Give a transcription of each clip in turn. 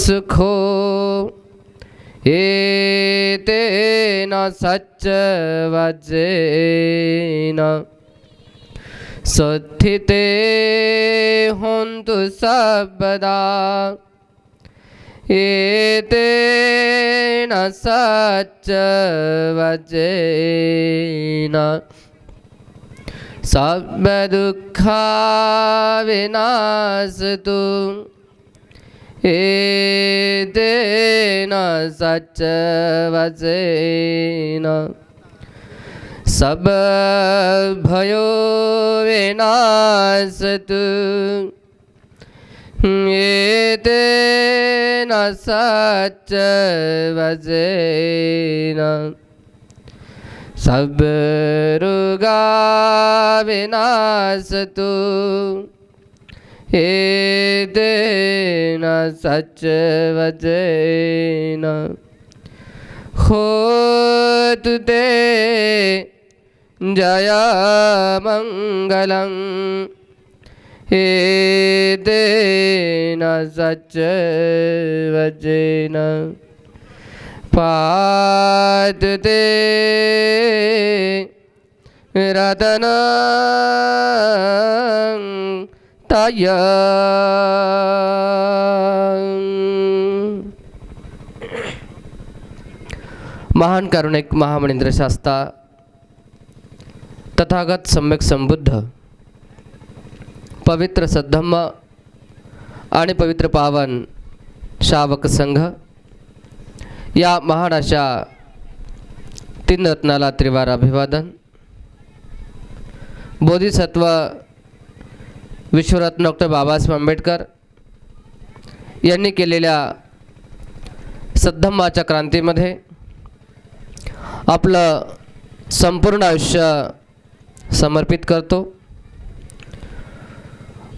सुखो एतेन सच्चवचेन सुस्थिते होन्तु सर्वदा एतेन सच्चवचेन सर्वदुःखविनाशतु एतेन सच्चवचेन सर्वभयोविनाशतु एतेन सच्चवचेन सर्वरोगविनाशतु एतेन सच्चवचेन होतु ते जयमङ्गलं एतेन सच्चवचेन पातु ते रत्नं तय महान कारुणिक महामनिंद्र शास्ता तथागत सम्यक संबुद्ध पवित्र सद्धम्म आणि पवित्र पावन श्रावक संघ या महान अशा तीन रत्नाला त्रिवार अभिवादन. बोधिसत्व विश्वरत्न डॉक्टर बाबासाहेब आंबेडकर यांनी केलेल्या सद्धम्माच्या क्रांतीमध्ये आपलं संपूर्ण आयुष्य समर्पित करतो.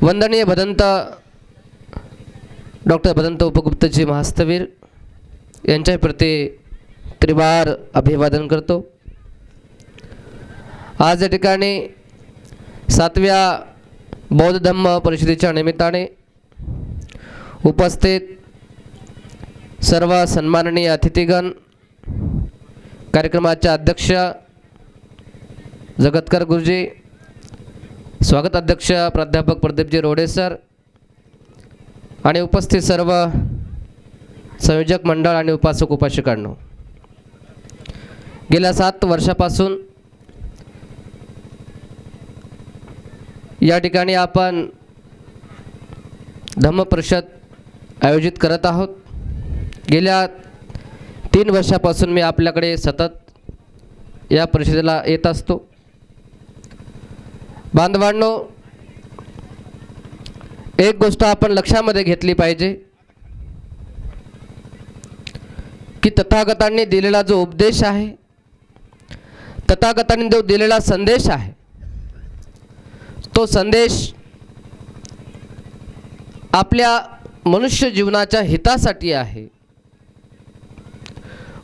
वंदनीय भदंत डॉक्टर भदंत उपगुप्तजी महास्तवीर यांच्या प्रती त्रिवार अभिवादन करतो. आज या ठिकाणी 7व्या बौद्ध धम्म परिषदेच्या निमित्ताने उपस्थित सर्व सन्माननीय अतिथीगण, कार्यक्रमाचे अध्यक्ष जगतकर गुरुजी, स्वागत अध्यक्ष प्राध्यापक प्रदीपजी रोडे सर आणि उपस्थित सर्व संयोजक मंडळ आणि उपासक उपासिकांनो, गेल्या 7 वर्षापासून या ठिकाणी आपण धम्मपरिषद आयोजित करत आहोत. गेल्या 3 वर्षापासून मी आपल्याकडे सतत या परिषदेला येत असतो. बांधवांनो, एक गोष्ट आपण लक्षामध्ये घेतली पाहिजे की तथागतांनी दिलेला जो उपदेश आहे, तथागतांनी जो दिलेला संदेश आहे, तो संदेश आपल्या मनुष्य जीवनाच्या हितासाठी आहे,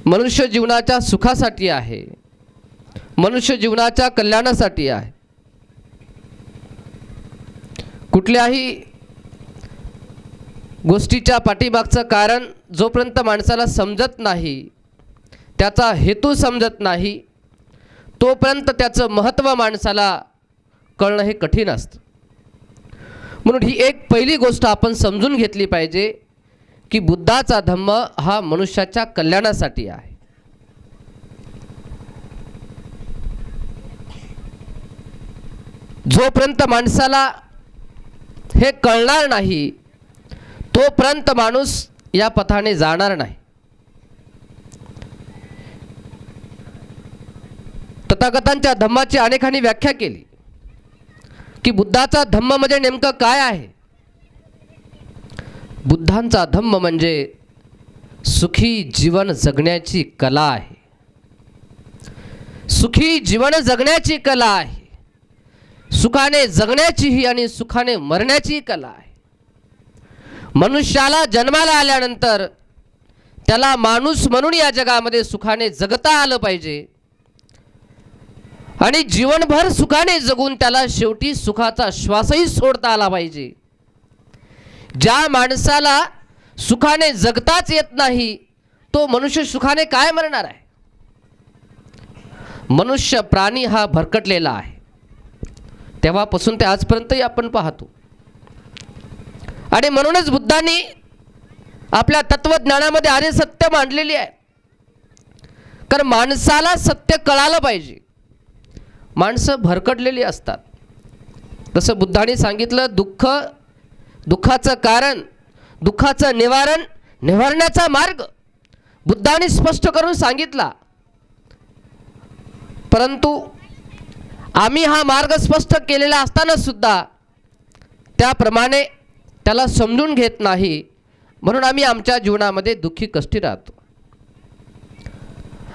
मनुष्य जीवनाच्या सुखासाठी आहे, मनुष्य जीवनाच्या कल्याणासाठी आहे. कुठल्याही गोष्टीच्या पाठीमागचं कारण जोपर्यंत माणसाला समजत नाही, त्याचा हेतू समजत नाही, तोपर्यंत त्याचं महत्त्व माणसाला कळणं हे कठीण असतं. म्हणून ही एक पहिली गोष्ट आपण समजून घेतली पाहिजे की बुद्धाचा धम्म हा मनुष्याच्या कल्याणासाठी आहे. जोपर्यंत माणसाला हे कळणार नाही, तोपर्यंत माणूस या पथाने जाणार नाही. तथागतांच्या धम्माची अनेकांनी व्याख्या केली की बुद्धाचा धम्म म्हणजे नेमकं काय आहे. बुद्धांचा धम्म म्हणजे सुखी जीवन जगण्याची कला आहे. सुखी जीवन जगण्याची कला आहे. सुखाने जगण्याचीही आणि सुखाने मरण्याची कला आहे. मनुष्याला जन्माला आल्यानंतर त्याला माणूस म्हणून या जगामध्ये सुखाने जगता आलं पाहिजे आणि जीवनभर सुखाने जगून त्याला शेवटी सुखाचा श्वासही सोडता आला पाहिजे. ज्या माणसाला सुखाने जगताच येत नाही, तो मनुष्य सुखाने काय मरणार आहे? मनुष्य प्राणी हा भरकटलेला आहे. तेव्हापासून ते आजपर्यंतही आपण पाहतो. आणि म्हणूनच बुद्धांनी आपल्या तत्वज्ञानामध्ये आर्य सत्य मांडलेली आहे. कारण माणसाला सत्य कळालं पाहिजे. माणसं भरकटलेली असतात. तसं बुद्धांनी सांगितलं, दुःखाचं कारण, दुःखाचं निवारण, निवारण्याचा मार्ग बुद्धांनी स्पष्ट करून सांगितला. परंतु आम्ही हा मार्ग स्पष्ट केलेला असताना सुद्धा त्याप्रमाणे त्याला समजून घेत नाही. म्हणून आम्ही आमच्या जीवनामध्ये दुःखी कष्टी राहतो.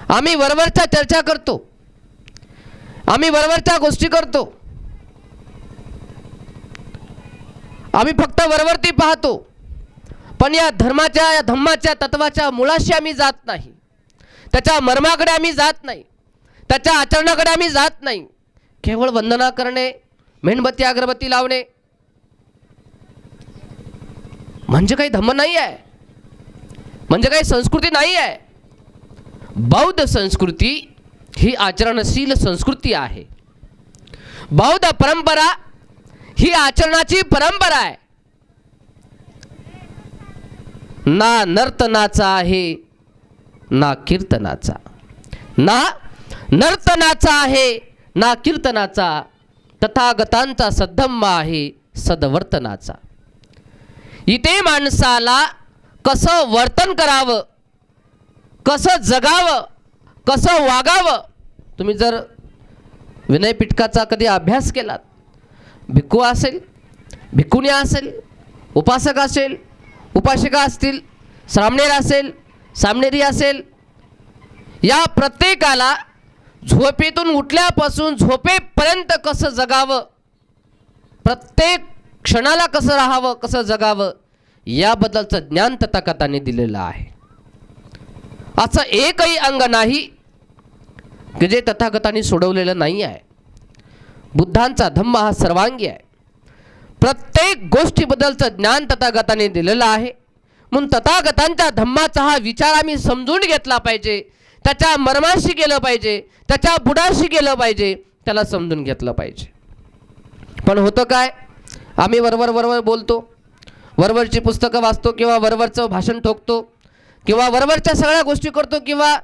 आम्ही वरवरच्या चर्चा करतो, आम्ही वरवरच्या गोष्टी करतो, आम्ही फक्त वरवरती पाहतो, पण या धर्माच्या, या धम्माच्या तत्वाच्या मुळाशी आम्ही जात नाही. त्याच्या मर्माकडे आम्ही जात नाही, त्याच्या आचरणाकडे आम्ही जात नाही. केवळ वंदना करणे, मेणबत्ती अगरबत्ती लावणे म्हणजे काही धम्म नाही आहे, म्हणजे काही संस्कृती नाही आहे. बौद्ध संस्कृती ही आचरणशील संस्कृती आहे. बौद्ध परंपरा ही आचरणाची परंपरा आहे. ना नर्तनाचा आहे ना कीर्तनाचा, ना नर्तनाचा आहे ना कीर्तनाचा, तथागतांचा सद्धम्म आहे सद्वर्तनाचा. इथे माणसाला कसं वर्तन करावं, कसं जगावं, कसं वागावं. तुम्ही जर विनयपिटकाचा कधी अभ्यास केलात, भिक्खू असेल, भिक्खुणी असेल, उपासक असेल, उपासिका असतील, सामणेर असेल, सामणेरी असेल, या प्रत्येकाला झोपेतून उठल्यापासून झोपेपर्यंत कसं जगावं, प्रत्येक क्षणाला कसं राहावं, कसं जगावं, याबद्दलचं ज्ञान तथागतांनी दिलेलं आहे. असं एकही अंग नाही की जे तथागतांनी सोडवलेलं नाही आहे. बुद्धांचा धम्म हा सर्वांगी आहे. प्रत्येक गोष्टीबद्दलचं ज्ञान तथागतांनी दिलेलं आहे. म्हणून तथागतांच्या धम्माचा हा विचार आम्ही समजून घेतला पाहिजे, त्याच्या मर्माशी गेलं पाहिजे, त्याच्या बुडाशी गेलं पाहिजे, त्याला समजून घेतलं पाहिजे. पण होतं काय, आम्ही वरवर बोलतो, वरवरची पुस्तकं वाचतो, किंवा वरवरचं भाषण ठोकतो, किंवा वरवरच्या सगळ्या गोष्टी करतो, किंवा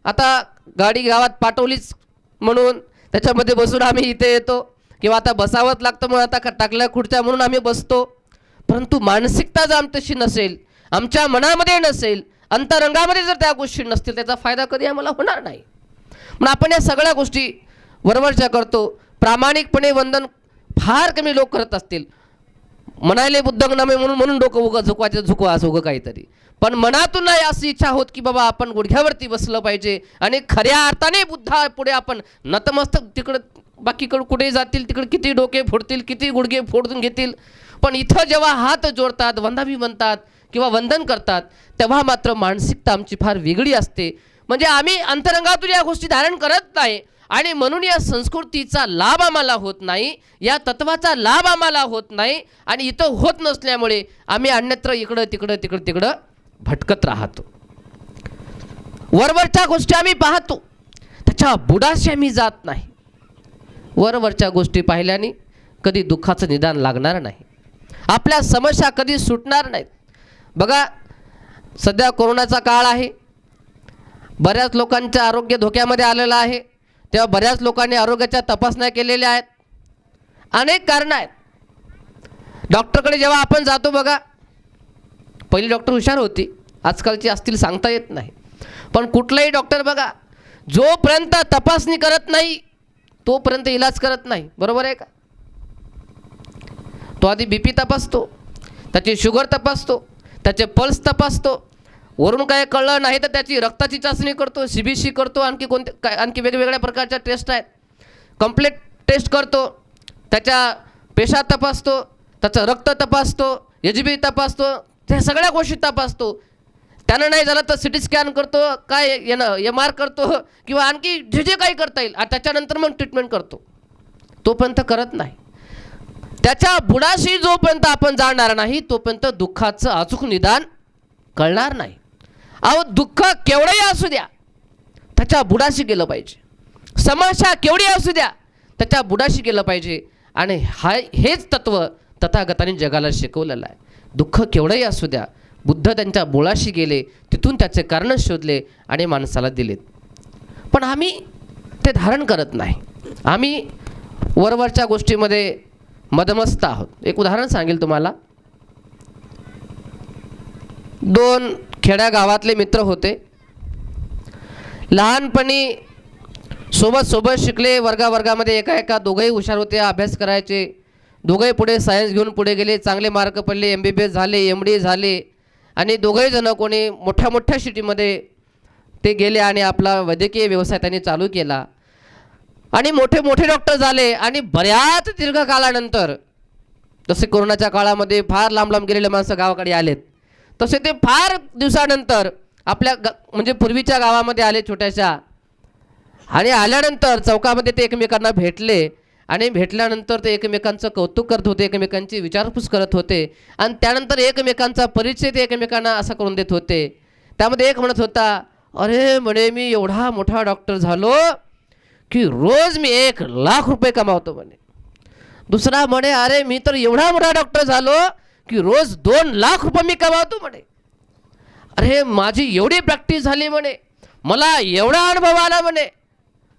आता गाडी गावात पाठवलीच म्हणून त्याच्यामध्ये बसून आम्ही इथे येतो, किंवा आता बसावंच लागतं म्हणून आता टाकल्या खुर्च्या म्हणून आम्ही बसतो. परंतु मानसिकता जर आमच्याशी नसेल, आमच्या मनामध्ये नसेल, अंतरंगामध्ये जर त्या गोष्टी नसतील, त्याचा फायदा कधी आम्हाला होणार नाही. म्हणून आपण या सगळ्या गोष्टी वरवरच्या करतो. प्रामाणिकपणे वंदन फार कमी लोक करत असतील. म्हणायले बुद्धंग नमे म्हणून डोकं उगं झुकवा असं उगं काहीतरी, पण मनातून नाही अशी इच्छा होत की बाबा आपण गुडघ्यावरती बसलं पाहिजे आणि खऱ्या अर्थाने बुद्धा पुढे आपण नतमस्तक. तिकडं बाकीकडं कुठे जातील, तिकडे किती डोके फोडतील, किती गुडघे फोडून घेतील, पण इथं जेव्हा हात जोडतात, वंदावी म्हणतात किंवा वंदन करतात, तेव्हा मात्र मानसिकता आमची फार वेगळी असते. म्हणजे आम्ही अंतरंगातून या गोष्टी धारण करत नाही, आणि म्हणून या संस्कृतीचा लाभ आम्हाला होत नाही, या तत्वाचा लाभ आम्हाला होत नाही, आणि इथं होत नसल्यामुळे आम्ही अन्यत्र इकडं तिकडं भटकत राहतो. वरवरच्या गोष्टी आम्ही पाहतो, त्याच्या बुडाशी आम्ही जात नाही. वरवरच्या गोष्टी पाहिल्याने कधी दुःखाचं निदान लागणार नाही, आपल्या समस्या कधी सुटणार नाहीत. बघा, सध्या कोरोनाचा काळ आहे, बऱ्याच लोकांचं आरोग्य धोक्यामध्ये आलेलं आहे. तेव्हा बऱ्याच लोकांनी आरोग्याच्या तपासण्या केलेल्या आहेत. अनेक कारणं आहेत. डॉक्टरकडे जेव्हा आपण जातो, बघा, पहिली डॉक्टर हुशार होती, आजकालची असतील सांगता येत नाही, पण कुठलाही डॉक्टर बघा, जोपर्यंत तपासणी करत नाही तोपर्यंत इलाज करत नाही. बरोबर आहे का? तो आधी BP तपासतो, त्याची शुगर तपासतो, त्याचे पल्स तपासतो, वरून काय कळलं नाही तर त्याची रक्ताची चाचणी करतो, CBC करतो, आणखी वेगवेगळ्या प्रकारच्या टेस्ट आहेत, कंप्लीट टेस्ट करतो, त्याच्या पेशा तपासतो, त्याचं रक्त तपासतो, HB तपासतो, त्या सगळ्या गोष्टी तपासतो. त्यानं नाही झालं तर CT स्कॅन करतो, काय MR करतो, किंवा आणखी जे काही करता येईल, त्याच्यानंतर मग ट्रीटमेंट करतो. तोपर्यंत करत नाही. त्याच्या बुडाशी जोपर्यंत आपण जाणार नाही तोपर्यंत दुःखाचं अचूक निदान कळणार नाही. अहो दुःख केवढंही असू द्या त्याच्या बुडाशी गेलं पाहिजे. समस्या केवढी असू द्या त्याच्या बुडाशी गेलं पाहिजे. आणि हेच तत्त्व तथागतांनी जगाला शिकवलेलं आहे. दुःख केवढंही असू द्या, बुद्ध त्यांच्या बुडाशी गेले, तिथून त्याचे कारण शोधले आणि माणसाला दिलेत. पण आम्ही ते धारण करत नाही. आम्ही वरवरच्या गोष्टीमध्ये मदमस्त आहोत. एक उदाहरण सांगेल तुम्हाला. 2 खेड्या गावातले मित्र होते. लहानपणी सोबत शिकले. वर्गामध्ये एका दोघंही हुशार होते, अभ्यास करायचे. दोघंही पुढे सायन्स घेऊन पुढे गेले, चांगले मार्क पडले, MBBS झाले, MD झाले. आणि दोघंही जण कोणी मोठ्या सिटीमध्ये ते गेले आणि आपला वैद्यकीय व्यवसाय त्यांनी चालू केला. आणि मोठे डॉक्टर झाले. आणि बऱ्याच दीर्घकाळानंतर, जसे कोरोनाच्या काळामध्ये फार लांब गेलेले माणसं गावाकडे आलेत, तसे ते फार दिवसानंतर आपल्या म्हणजे पूर्वीच्या गावामध्ये आले छोट्याशा. आणि आल्यानंतर चौकामध्ये ते एकमेकांना भेटले. आणि भेटल्यानंतर ते एकमेकांचं कौतुक करत होते, एकमेकांची विचारपूस करत होते. आणि त्यानंतर एकमेकांचा परिचय ते एकमेकांना असा करून देत होते. त्यामध्ये एक म्हणत होता, अरे म्हणे मी एवढा मोठा डॉक्टर झालो की रोज मी 1,00,000 रुपये कमावतो म्हणे. दुसरा म्हणे, अरे मी तर एवढा मोठा डॉक्टर झालो की रोज 2,00,000 रुपये मी कमावतो म्हणे. अरे माझी एवढी प्रॅक्टिस झाली म्हणे, मला एवढा अनुभव आला म्हणे.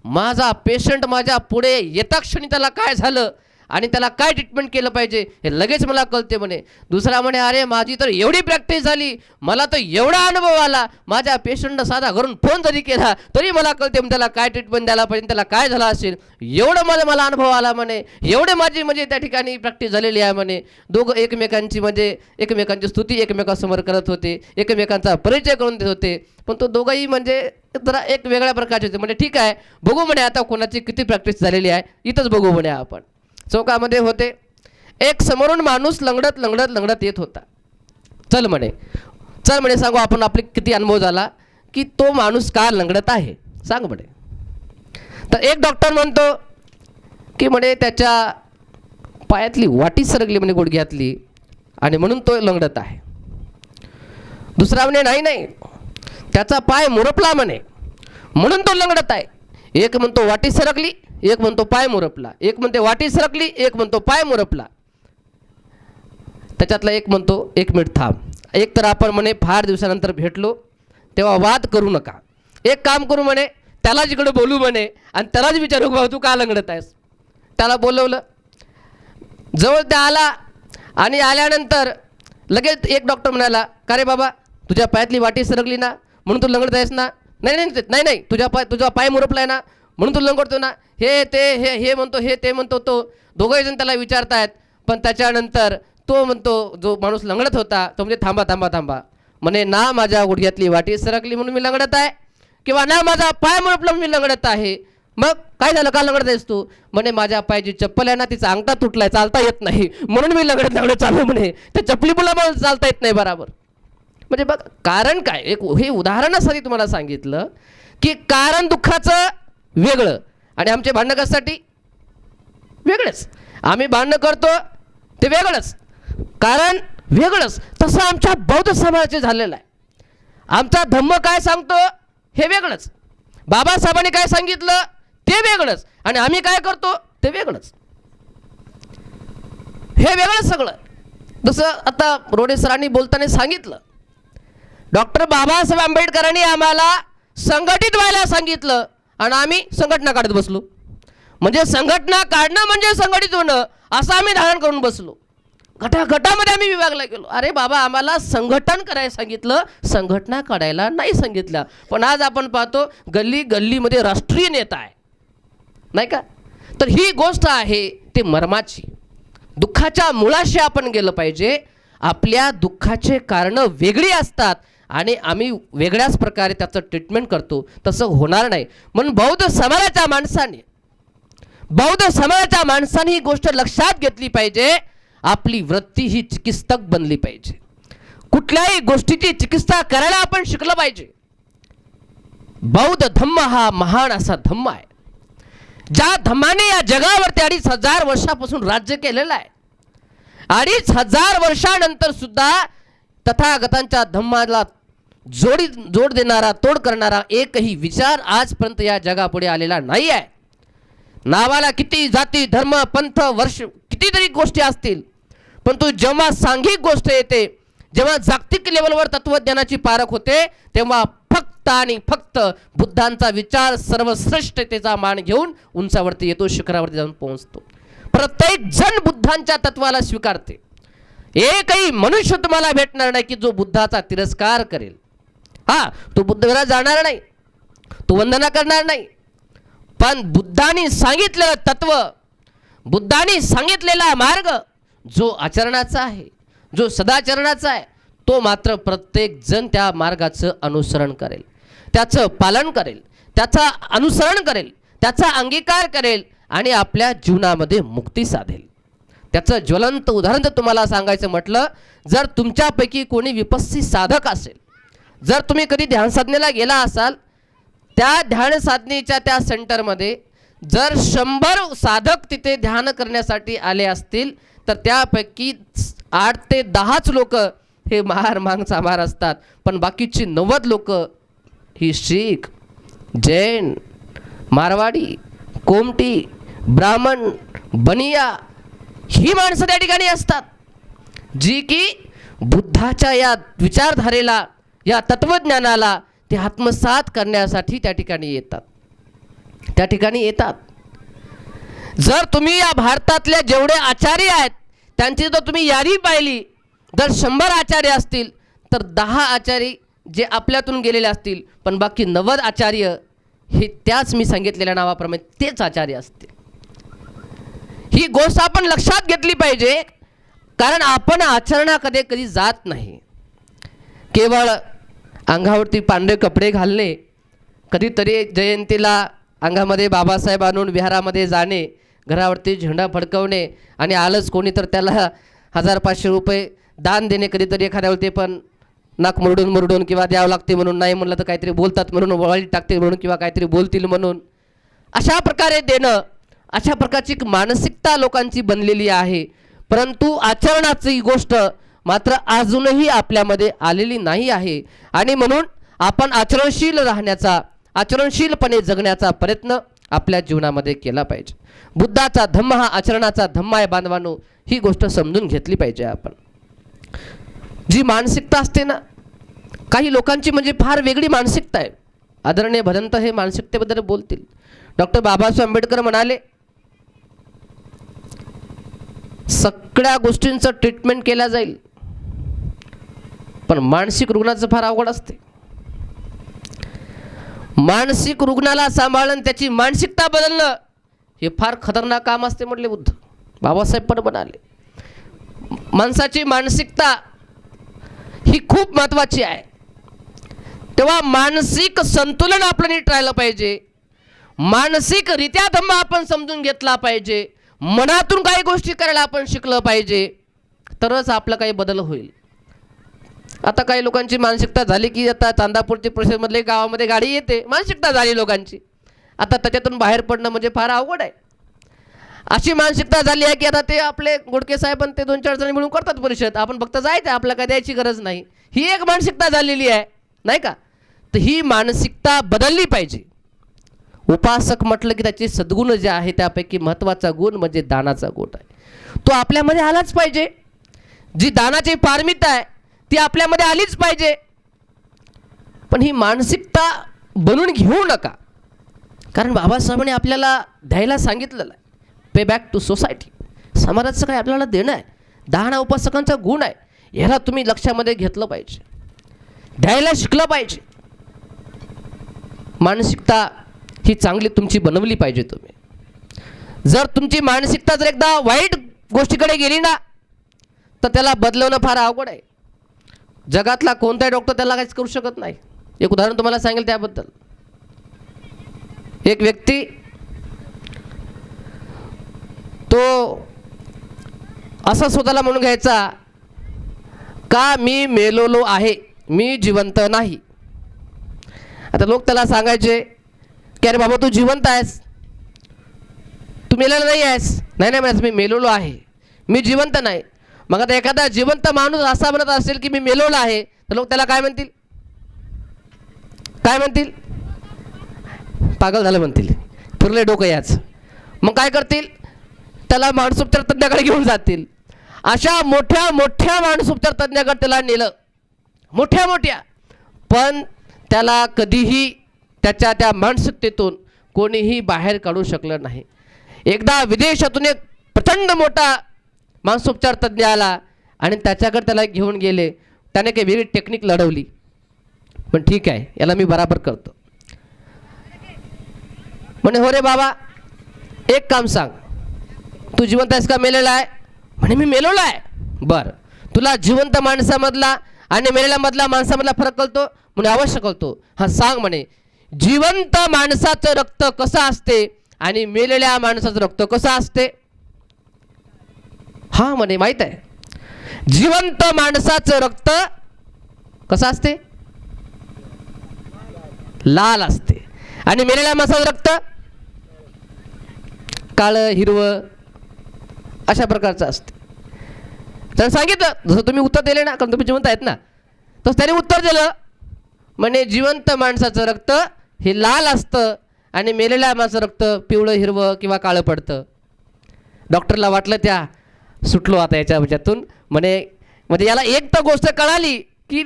माझा पेशंट माझ्या पुढे येता क्षणी त्याला काय झालं आणि त्याला काय ट्रीटमेंट केलं पाहिजे हे लगेच मला कळते म्हणे. दुसरा म्हणे, अरे माझी तर एवढी प्रॅक्टिस झाली, मला तर एवढा अनुभव आला, माझ्या पेशंटनं साधा घरून फोन जरी केला तरी मला कळते त्याला काय ट्रीटमेंट द्यायला पाहिजे, त्याला काय झालं असेल. एवढं मला अनुभव आला म्हणे, एवढे माझी म्हणजे त्या ठिकाणी प्रॅक्टिस झालेली आहे म्हणे. दोघं एकमेकांची स्तुती एकमेकांसमोर करत होते, एकमेकांचा परिचय करून देत होते. पण तो दोघंही म्हणजे जरा एक वेगळ्या प्रकारचे होते. म्हणजे ठीक आहे, बघू म्हणे आता कोणाची किती प्रॅक्टिस झालेली आहे, इथंच बघू म्हणे आपण. चौकामध्ये होते. एक समोरून माणूस लंगडत येत होता. चल म्हणे सांगू आपण आपले किती अनुभव झाला की तो माणूस का लंगडत आहे सांग म्हणे. तर एक डॉक्टर म्हणतो की म्हणे त्याच्या पायातली वाटी सरकली म्हणे गुडघ्यातली आणि म्हणून तो लंगडत आहे. दुसरा म्हणे नाही त्याचा पाय मुरपला म्हणे म्हणून तो लंगडत आहे. एक म्हणतो वाटी सरकली, एक म्हणतो पाय मुरपला. एक म्हणते वाटी सरकली, एक म्हणतो पाय मुरपला. त्याच्यातला एक म्हणतो 1 मिनिट थांब, एक तर आपण म्हणे फार दिवसानंतर भेटलो तेव्हा वाद करू नका, एक काम करू म्हणे त्याला जिकडे बोलू म्हणे आणि त्यालाच विचारू भाऊ तू का लंगडत आहेस. त्याला बोलवलं, जवळ त्या आला आणि आल्यानंतर लगेच एक डॉक्टर म्हणाला, का रे बाबा तुझ्या पायातली वाटी सरकली ना म्हणून तू लंगडत आहेस ना. नाही तुझा पाय मुरपलाय ना म्हणून तू लंगडतो ना. हे म्हणतो, हे ते म्हणतो. तो दोघंही जण त्याला विचारतायत. पण त्याच्यानंतर तो म्हणतो, जो माणूस लंगडत होता तो म्हणजे थांबा म्हणे, ना माझ्या गुडघ्यातली वाटी सरकली म्हणून मी लंगडत आहे किंवा ना माझा पाय मुरपला म्हणून मी लंगडत आहे. मग काय झालं, का लंगडत आहेस तू. म्हणे माझ्या पायाची चप्पल आहे ना, तिचा अंगठा तुटलाय, चालता येत नाही म्हणून मी लंगडत चालू म्हणे. त्या चप्पलीमुळे मला चालता येत नाही बरोबर. म्हणजे बघ कारण काय, एक हे उदाहरणासाठी तुम्हाला सांगितलं की कारण दुःखाचं वेगळं आणि आमचे भांडणं कशासाठी वेगळंच. आम्ही भांडणं करतो ते वेगळंच, कारण वेगळंच. तसं आमच्या बौद्ध समाजाचे झालेलं आहे. आमचा धम्म काय सांगतो हे वेगळंच, बाबासाहेबांनी काय सांगितलं ते वेगळंच आणि आम्ही काय करतो ते वेगळंच. हे वेगळंच सगळं. जसं आता रोडे सरांनी बोलताना सांगितलं, डॉक्टर बाबासाहेब आंबेडकरांनी आम्हाला संघटित व्हायला सांगितलं आणि आम्ही संघटना काढत बसलो. म्हणजे संघटना काढणं म्हणजे संघटित होणं असं आम्ही धारण करून बसलो. गटामध्ये आम्ही विभागला गेलो. अरे बाबा आम्हाला संघटन करायला सांगितलं, संघटना काढायला नाही सांगितलं. पण आज आपण पाहतो गल्लीमध्ये राष्ट्रीय नेता आहे नाही का. तर ही गोष्ट आहे ते मर्माची. दुःखाच्या मुळाशी आपण गेलं पाहिजे. आपल्या दुःखाचे कारणं वेगळी असतात आणि आम्ही वेगळ्याच प्रकारे त्याचं ट्रीटमेंट करतो. तसं होणार नाही. म्हणून बौद्ध समाजाच्या माणसाने ही गोष्ट लक्षात घेतली पाहिजे. आपली वृत्ती ही चिकित्सक बनली पाहिजे. कुठल्याही गोष्टीची चिकित्सा करायला आपण शिकलं पाहिजे. बौद्ध धम्म हा महान असा धम्म आहे, ज्या धम्माने या जगावरती 2,500 वर्षापासून राज्य केलेलं आहे. 2,500 वर्षानंतर सुद्धा तथागतांच्या धम्माला जोड देणारा, तोड करणारा एकही विचार आजपर्यंत या जगापुढे आलेला नाही आहे. नावाला किती जाती, धर्म, पंथ, वर्ष कितीतरी गोष्टी असतील, परंतु जेव्हा सांघिक गोष्ट येते, जेव्हा जागतिक लेवलवर तत्वज्ञानाची पारख होते, तेव्हा फक्त आणि फक्त बुद्धांचा विचार सर्वश्रेष्ठतेचा मान घेऊन उंचावरती येतो, शिखरावरती जाऊन पोहोचतो. प्रत्येक जण बुद्धांच्या तत्वाला स्वीकारते. एकही मनुष्य तुम्हाला भेटणार नाही की जो बुद्धाचा तिरस्कार करेल. तो बुद्धविहारात जाणार नाही, तो वंदना करणार नाही, पण बुद्धांनी सांगितलेलं तत्व, बुद्धांनी सांगितलेला मार्ग जो आचरणाचा आहे, जो सदाचरणाचा आहे, तो मात्र प्रत्येक जण त्या मार्गाचं अनुसरण करेल, त्याचं पालन करेल, त्याचं अनुसरण करेल, त्याचा अंगीकार करेल आणि आपल्या जीवनामध्ये मुक्ती साधेल. त्याचं ज्वलंत उदाहरण जर तुम्हाला सांगायचं म्हटलं, जर तुमच्यापैकी कोणी विपस्सी साधक असेल, जर तुम्ही कधी ध्यान साधनेला गेला असाल, त्या ध्यान साधनेच्या त्या सेंटरमध्ये जर 100 साधक तिथे ध्यान करण्यासाठी आले असतील, तर त्यापैकी 8 ते 10च लोक हे मांग चामार असतात, पण बाकीची 90 लोक ही शीख, जैन, मारवाडी, कोमटी, ब्राह्मण, बनिया ही माणसं त्या ठिकाणी असतात, जी की बुद्धाच्या या विचारधारेला, या तत्वज्ञानाला ते आत्मसात करण्यासाठी त्या ठिकाणी येतात. जर तुम्ही या भारतातल्या जेवढे आचार्य आहेत त्यांची जर तुम्ही यादी पाहिली, जर 100 आचार्य असतील तर 10 आचार्य जे आपल्यातून गेलेले असतील, पण बाकी 90 आचार्य हे त्याच मी सांगितलेल्या नावाप्रमाणे तेच आचार्य असतील. ही गोष्ट आपण लक्षात घेतली पाहिजे, कारण आपण आचरणाकडे कधी जात नाही. केवळ अंगावरती पांढरे कपडे घालणे, कधीतरी जयंतीला अंगामध्ये बाबासाहेब आणून विहारामध्ये जाणे, घरावरती झेंडा फडकवणे आणि आलंच कोणी तर त्याला 1000-500 रुपये दान देणे, कधीतरी एखाद्यावरती पण नाक मुरडून किंवा द्यावं लागते म्हणून, नाही म्हणलं तर काहीतरी बोलतात म्हणून, वळी टाकते म्हणून किंवा काहीतरी बोलतील म्हणून, अशा प्रकारे देणं, अशा प्रकारची मानसिकता लोकांची बनलेली आहे. परंतु आचरणाची गोष्ट मात्र अजूनही आपल्यामध्ये आलेली नाही आहे. आणि म्हणून आपण आचरणशील राहण्याचा, आचरणशीलपणे जगण्याचा प्रयत्न आपल्या जीवनामध्ये केला पाहिजे. बुद्धाचा धम्म हा आचरणाचा धम्म आहे बांधवांनो, ही गोष्ट समजून घेतली पाहिजे आपण. जी मानसिकता असते ना, काही लोकांची म्हणजे फार वेगळी मानसिकता आहे. आदरणीय भदंत हे मानसिकतेबद्दल बोलतील. डॉक्टर बाबासाहेब आंबेडकर म्हणाले, सगळ्या गोष्टींचं ट्रीटमेंट केलं जाईल, पण मानसिक रुग्णाचं फार अवघड असते. मानसिक रुग्णाला सांभाळणं, त्याची मानसिकता बदलणं हे फार खतरनाक काम असते म्हटले बुद्ध. बाबासाहेब पण म्हणाले, माणसाची मानसिकता ही खूप महत्त्वाची आहे. तेव्हा मानसिक संतुलन आपलं नीट राहिलं पाहिजे, मानसिकरित्या धम्म आपण समजून घेतला पाहिजे, मनातून काही गोष्टी करायला आपण शिकलं पाहिजे, तरच आपलं काही बदल होईल. आता काही लोकांची मानसिकता झाली की आता चांदापूरची परिषदमधले गावामध्ये गाडी येते, मानसिकता झाली लोकांची, आता त्याच्यातून बाहेर पडणं म्हणजे फार अवघड आहे. अशी मानसिकता झाली आहे की आता ते आपले गोडके साहेब आणि ते 2-4 जण मिळून करतात परिषद, आपण फक्त जायचं, आपल्याला काय द्यायची गरज नाही, ही एक मानसिकता झालेली आहे, नाही का? तर ही मानसिकता बदलली पाहिजे. उपासक म्हटलं की त्याचे सद्गुण जे आहे त्यापैकी महत्त्वाचा गुण म्हणजे दानाचा गुण आहे, तो आपल्यामध्ये आलाच पाहिजे. जी दानाची पारमिता आहे ती आपल्यामध्ये आलीच पाहिजे. पण ही मानसिकता बनवून घेऊ नका, कारण बाबासाहेबांनी आपल्याला द्यायला सांगितलेलं आहे, पे बॅक टू सोसायटी. समाजाचं काय आपल्याला देणं आहे, दान हा उपासकांचा गुण आहे, ह्याला तुम्ही लक्षामध्ये घेतलं पाहिजे, द्यायला शिकलं पाहिजे. मानसिकता ही चांगली तुमची बनवली पाहिजे तुम्ही. जर तुमची मानसिकता जर एकदा वाईट गोष्टीकडे गेली ना, तर त्याला बदलवणं फार अवघड आहे. जगातला कोणताही डॉक्टर त्याला काहीच करू शकत नाही. एक उदाहरण तुम्हाला सांगेल त्याबद्दल. एक व्यक्ती तो असं स्वतःला म्हणून घ्यायचा का मी मेलेलो आहे, मी जिवंत नाही. आता लोक त्याला सांगायचे की अरे बाबा तू जिवंत आहेस, तू मेलेला नाही आहेस. नाही नाही म्हणायचं, मी मेलेलो आहे, मी जिवंत नाही. मग आता एखादा जिवंत माणूस असा म्हणत असेल की मी मेलेलो आहे, तर लोक त्याला काय म्हणतील? काय म्हणतील? पागल झालं म्हणतील, फिरले डोकं याच. मग काय करतील? त्याला मानसोपचार तज्ञाकडे घेऊन जातील. अशा मोठ्या मोठ्या मानसोपचार तज्ञाकडे त्याला नेलं, मोठ्या मोठ्या, पण त्याला कधीही त्याच्या त्या मानसिकतेतून कोणीही बाहेर काढू शकलं नाही. एकदा विदेशातून एक प्रचंड मोठा मानसोपचार तज्ञ आला आणि त्याच्याकडे त्याला घेऊन गेले. त्याने काही वेगळी टेक्निक लढवली, पण ठीक आहे, याला मी बराबर करतो. म्हणे हो रे बाबा, एक काम सांग, तू जिवंत आहेस का मेलेला आहे? म्हणे मी मेलेला आहे. बरं, तुला जिवंत माणसामधला आणि मेलेल्या मधला माणसामधला फरक कळतो? म्हणे अवश्य कळतो. हा सांग म्हणे, जिवंत माणसाचं रक्त कसं असते आणि मेलेल्या माणसाचं रक्त कसं असते? हा म्हणे माहित आहे. जिवंत माणसाचं रक्त कसं असते? लाल असते. आणि मेलेल्या माणसाचं रक्त काळं हिरवं अशा प्रकारचं असते. त्यानं सांगितलं, जसं तुम्ही उत्तर दिले ना, कारण तुम्ही जिवंत आहेत ना, तसं त्याने उत्तर दिलं. म्हणे जिवंत माणसाचं रक्त हे लाल असतं आणि मेलेल्या माणसाचं रक्त पिवळं हिरवं किंवा काळं पडतं. डॉक्टरला वाटलं त्या सुटलो आता याच्या ह्याच्यातून. म्हणजे याला एक तर गोष्ट कळाली की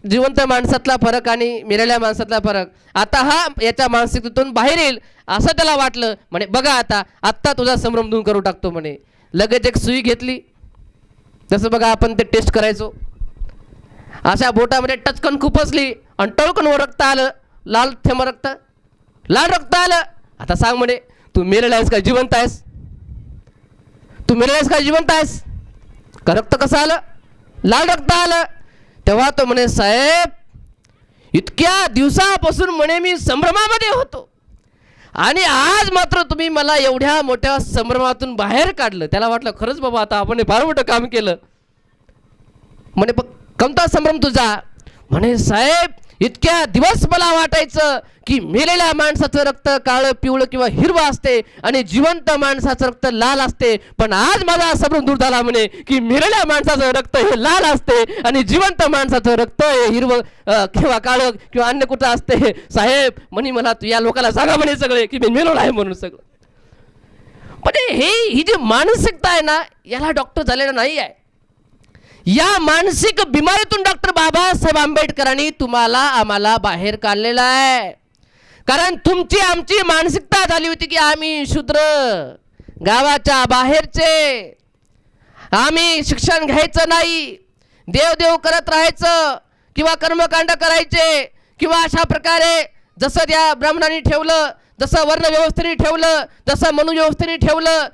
जिवंत माणसातला फरक आणि मेलेल्या माणसातला फरक. आता हा याच्या मानसिकतेतून बाहेर येईल असं त्याला वाटलं. म्हणे बघा आत्ता तुझा संभ्रम दूर करू टाकतो. म्हणे लगेच एक सुई घेतली, जसं बघा आपण ते टेस्ट करायचो, अशा बोटामध्ये टचकन खुपसली आणि टळकन रक्त आलं, लाल थेंब रक्त, लाल रक्त आलं. आता सांग म्हणे, तू मेलेला आहेस का जिवंत आहेस? तू मेलेला आहेस का जिवंत आहेस? का रक्त कसं आलं? लाल रक्त आलं. तेव्हा तो म्हणे, साहेब इतक्या दिवसापासून म्हणे मी संभ्रमामध्ये होतो आणि आज मात्र तुम्ही मला एवढ्या मोठ्या संभ्रमातून बाहेर काढलं. त्याला वाटलं खरंच बाबा आता आपण फार मोठं काम केलं. म्हणे कोणता संभ्रम तुझा? म्हणे साहेब इतक्या दिवस मला वाटायचं की मेलेल्या माणसाचं रक्त काळं पिवळं किंवा हिरवं असते आणि जिवंत माणसाचं रक्त लाल असते, पण आज माझा संभ्रम दूर झाला म्हणे की मेलेल्या माणसाचं रक्त हे लाल असते आणि जिवंत माणसाचं रक्त हे हिरवं किंवा काळं किंवा अन्य कुठं असते. साहेब म्हणे मला या लोकांना सांगा म्हणे सगळे की मी मेलेलो आहे म्हणून सगळं. पण ही जी मानसिकता आहे ना, याला डॉक्टर झालेला नाही आहे. या मानसिक बिमारीतून डॉक्टर बाबासाहेब आंबेडकरांनी तुम्हाला आम्हाला बाहेर काढलेला आहे. कारण तुमची आमची मानसिकता झाली होती की आम्ही शूद्र, गावाच्या बाहेरचे, आम्ही शिक्षण घ्यायचं नाही, देवदेव करत राहायचं किंवा कर्मकांड करायचे किंवा अशा प्रकारे जसं त्या ब्राह्मणांनी ठेवलं, जसं वर्ण व्यवस्थेने ठेवलं, जसं मनु व्यवस्थेने ठेवलं,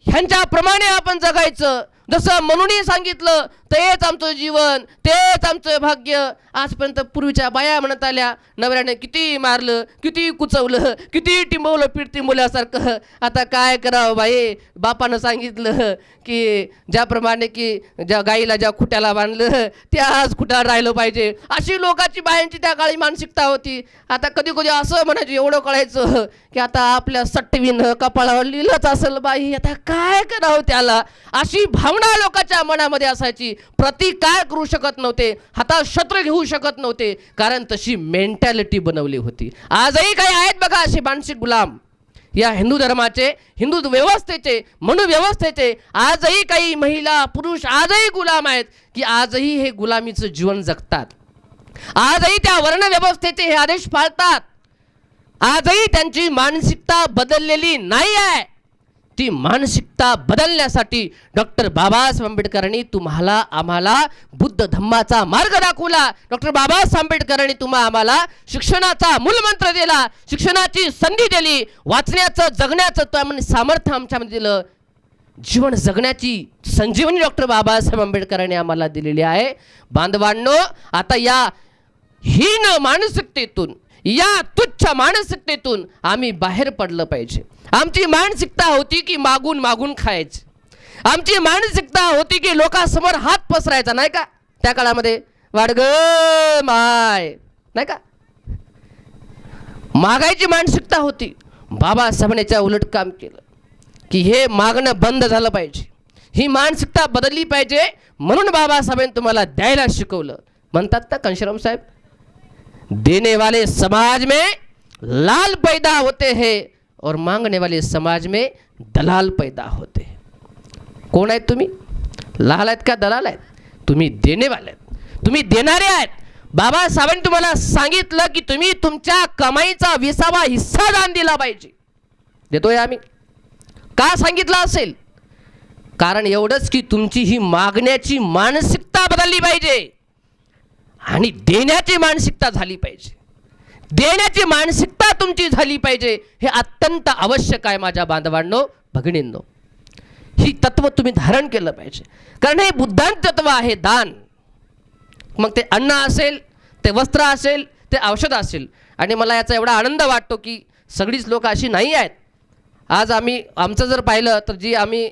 ह्यांच्याप्रमाणे आपण जगायचं. जसं म्हणूनही सांगितलं तेच आमचं जीवन, तेच आमचं भाग्य. आजपर्यंत पूर्वीच्या बाया म्हणत आल्या, नवऱ्याने किती मारलं, किती कुचवलं, किती टिंबवलं पीठ टिंबवल्यासारखं. आता काय करावं बाई, बापानं सांगितलं की ज्याप्रमाणे की ज्या गाईला ज्या खुट्याला बांधलं त्याच खुट्याला राहिलं पाहिजे, अशी लोकांची बायांची त्या काळी मानसिकता होती. आता कधी कधी असं म्हणायचं, एवढं कळायचं की आता आपल्या सटवीनं कपाळावर लिहिलंच असेल बाई, आता काय करावं त्याला. अशी भावना लोकांच्या मनामध्ये असायची. प्रतिकार करू शकत नव्हते, हातात शस्त्र घेऊ शकत नव्हते, कारण तशी मेंटॅलिटी बनवली होती. आजही काही आहेत बघा असे मानसिक गुलाम या हिंदू धर्माचे, हिंदू व्यवस्थेचे, मनु व्यवस्थेचे. आजही काही महिला पुरुष आजही गुलाम आहेत की आजही हे गुलामीचं जीवन जगतात. आजही त्या वर्ण व्यवस्थेचे हे आदेश पाळतात. आजही त्यांची मानसिकता बदललेली नाही आहे. ती मानसिकता बदलण्यासाठी डॉक्टर बाबासाहेब आंबेडकरांनी तुम्हाला आम्हाला बुद्ध धम्माचा मार्ग दाखवला. डॉक्टर बाबासाहेब आंबेडकरांनी आम्हाला शिक्षणाचा मूलमंत्र दिला, शिक्षणाची संधी दिली, वाचण्याचं जगण्याचं त्यामध्ये सामर्थ्य आमच्यामध्ये दिलं. जीवन जगण्याची संजीवनी डॉक्टर बाबासाहेब आंबेडकरांनी आम्हाला दिलेली आहे. बांधवांनो, आता या हीन मानसिकतेतून, या तुच्छ मानसिकतेतून आम्ही बाहेर पडलं पाहिजे. आमची मानसिकता होती की मागून मागून खायची. आमची मानसिकता होती की लोकांसमोर हात पसरायचा, नाही का? त्या काळामध्ये वाडग माय, नाही का? मागायची मानसिकता होती. बाबासाहेबांनी याच्या उलट काम केलं की हे मागणं बंद झालं पाहिजे. ही मानसिकता बदलली पाहिजे, म्हणून बाबासाहेबांनी तुम्हाला द्यायला शिकवलं. म्हणतात ना घनश्याम साहेब, देने वाले समाज में लाल पैदा होते हैं और मांगने वाले समाज में दलाल पैदा होते हैं. कोण आहेत तुम्ही? लाल आहेत का दलाल आहेत? तुम्ही देणेवाले आहेत, तुम्ही देणारे आहेत. बाबासाहेबांनी तुम्हाला सांगितलं की तुम्ही तुमच्या कमाईचा 20वा हिस्सा दान दिला पाहिजे. देतोय आम्ही. का सांगितलं असेल? कारण एवढंच की तुमची ही मागण्याची मानसिकता बदलली पाहिजे आणि देण्याची मानसिकता झाली पाहिजे. देण्याची मानसिकता तुमची झाली पाहिजे, हे अत्यंत आवश्यक आहे माझ्या बांधवांनो, भगिनींनो. ही तत्व तुम्ही धारण केलं पाहिजे, कारण हे बुद्धांचं तत्व आहे दान. मग ते अन्न असेल, ते वस्त्र असेल, ते औषध असेल. आणि मला याचा एवढा आनंद वाटतो की सगळीच लोक अशी नाही आहेत. आज आमचं जर पाहिलं तर जी आम्ही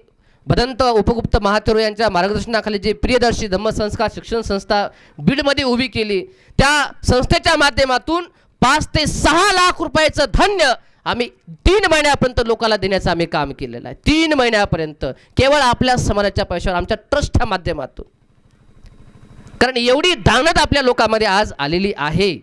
भदंत उपगुप्त महातेरो यांच्या मार्गदर्शनाखाली जे प्रियदर्शी धम्मसंस्कार शिक्षण संस्था बीडमध्ये उभी केली, त्या संस्थेच्या माध्यमातून 5 ते 6 लाख रुपयाचं धान्य आम्ही 3 महिन्यापर्यंत लोकांना देण्याचं आम्ही काम केलेलं आहे. 3 महिन्यापर्यंत केवळ आपल्या समाजाच्या पैशावर, आमच्या ट्रस्टच्या माध्यमातून. कारण एवढी दानत आपल्या लोकांमध्ये आज आलेली आहे.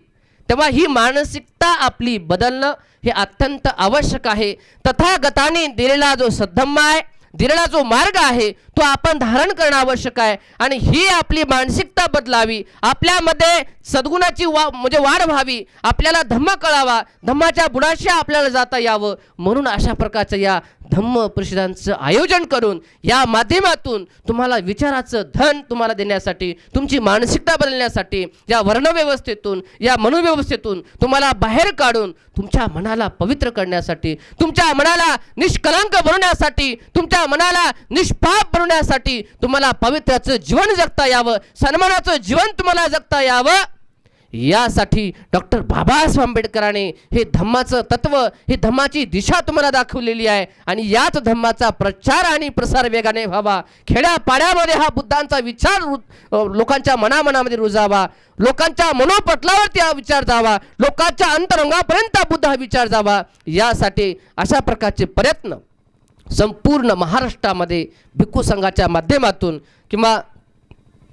तेव्हा ही मानसिकता आपली बदलणं हे अत्यंत आवश्यक आहे. तथागताने दिलेला जो सद्धम्म आहे, दिलेला जो मार्ग आहे, तो आपण धारण करणं आवश्यक आहे. आणि ही आपली मानसिकता बदलावी, आपल्यामध्ये सद्गुणाची म्हणजे वाढ व्हावी, आपल्याला धम्म कळावा, धम्माच्या बुडाशी आपल्याला जाता यावं, म्हणून अशा प्रकारचं या धम्म परिषदांचं आयोजन करून या माध्यमातून तुम्हाला विचाराचं धन तुम्हाला देण्यासाठी, तुमची मानसिकता बदलण्यासाठी, या वर्णव्यवस्थेतून, या मनोव्यवस्थेतून तुम्हाला बाहेर काढून तुमच्या मनाला पवित्र करण्यासाठी, तुमच्या मनाला निष्कलंक बनवण्यासाठी, तुमच्या मनाला निष्पाप बनवण्यासाठी, तुम्हाला पवित्राचं जीवन जगता यावं, सन्मानाचं जीवन तुम्हाला जगता यावं, यासाठी डॉक्टर बाबासाहेब आंबेडकरांनी हे धम्माचं तत्व, हे धम्माची दिशा तुम्हाला दाखवलेली आहे. आणि याच धम्माचा प्रचार आणि प्रसार वेगाने व्हावा. खेड्यापाड्यामध्ये हा बुद्धांचा विचार लोकांच्या मनामध्ये रुजावा, लोकांच्या मनोपटलावरती हा विचार जावा, लोकांच्या अंतरंगापर्यंत हा बुद्ध हा विचार जावा. यासाठी अशा प्रकारचे प्रयत्न संपूर्ण महाराष्ट्रामध्ये भिक्खू संघाच्या माध्यमातून किंवा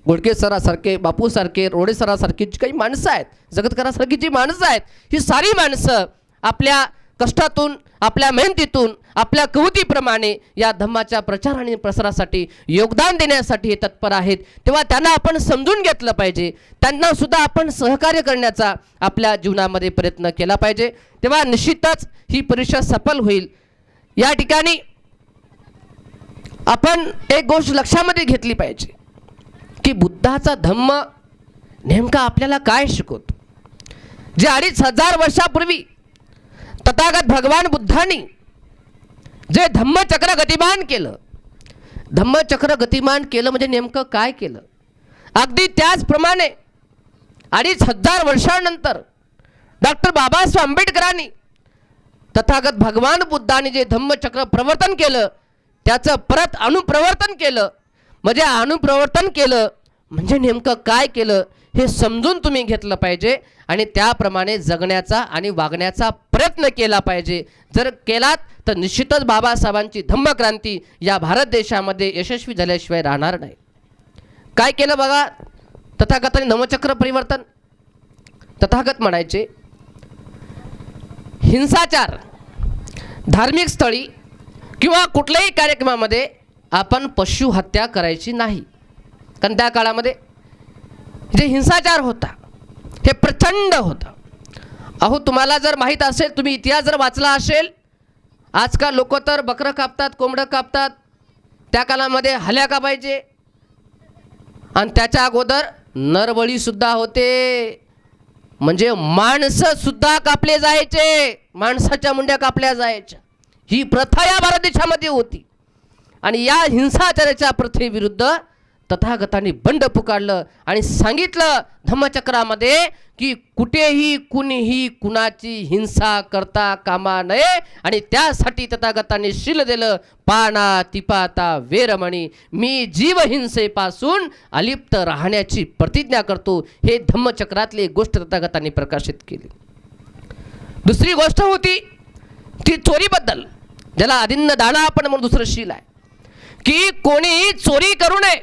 गोडके सरासारखे, बापूसारखे, रोडे सरासारखी जी काही माणसं आहेत, जगतकरासारखी जी माणसं आहेत, ही सारी माणसं आपल्या कष्टातून, आपल्या मेहनतीतून, आपल्या कवतीप्रमाणे या धम्माच्या प्रचार आणि प्रसारासाठी योगदान देण्यासाठी हे तत्पर आहेत. तेव्हा त्यांना आपण समजून घेतलं पाहिजे, त्यांना सुद्धा आपण सहकार्य करण्याचा आपल्या जीवनामध्ये प्रयत्न केला पाहिजे. तेव्हा निश्चितच ही परिषद सफल होईल. या ठिकाणी आपण एक गोष्ट लक्षामध्ये घेतली पाहिजे की बुद्धाचा धम्म नेमका आपल्याला काय शिकवतो. जे 2500 वर्षापूर्वी तथागत भगवान बुद्धांनी जे धम्मचक्र गतिमान केलं, धम्मचक्र गतिमान केलं म्हणजे नेमकं काय केलं. अगदी त्याचप्रमाणे 2500 वर्षानंतर डॉक्टर बाबासाहेब आंबेडकरांनी तथागत भगवान बुद्धांनी जे धम्मचक्र प्रवर्तन केलं, त्याचं परत अनुप्रवर्तन केलं. म्हणजे अनुप्रवर्तन केलं म्हणजे नेमकं काय केलं हे समजून तुम्ही घेतलं पाहिजे आणि त्याप्रमाणे जगण्याचा आणि वागण्याचा प्रयत्न केला पाहिजे. जर केलात तर निश्चितच बाबासाहेबांची धम्मक्रांती या भारत देशामध्ये यशस्वी झाल्याशिवाय राहणार नाही. काय केलं बघा, तथागतांनी धम्मचक्र परिवर्तन. तथागत म्हणायचे हिंसाचार, धार्मिक स्थळी किंवा कुठल्याही कार्यक्रमामध्ये आपण पशु हत्या करायची नाही. कारण त्या काळामध्ये जे हिंसाचार होता हे प्रचंड होता. अहो तुम्हाला जर माहीत असेल, तुम्ही इतिहास जर वाचला असेल, आजकाल लोक तर बकरं कापतात, कोंबडं कापतात, त्या काळामध्ये हल्या कापायचे आणि त्याच्या अगोदर नरबळीसुद्धा होते. म्हणजे माणसं सुद्धा कापले जायचे, माणसाच्या मुंड्या कापल्या जायच्या. ही प्रथा या भारत देशामध्ये होती. आणि या हिंसाचाराच्या प्रथेविरुद्ध तथागतांनी बंड पुकारलं आणि सांगितलं धम्मचक्रामध्ये की कुठेही कुणीही कुणाची हिंसा करता कामा नये. आणि त्यासाठी तथागतांनी शील दिलं, पाना तिपाता वेरमणी, मी जीवहिंसेपासून अलिप्त राहण्याची प्रतिज्ञा करतो. हे धम्मचक्रातली एक गोष्ट तथागतांनी प्रकाशित केली. दुसरी गोष्ट होती ती चोरीबद्दल, ज्याला अदिन्न दाना आपण म्हणून दुसरं शील आहे की कोणीही चोरी करू नये,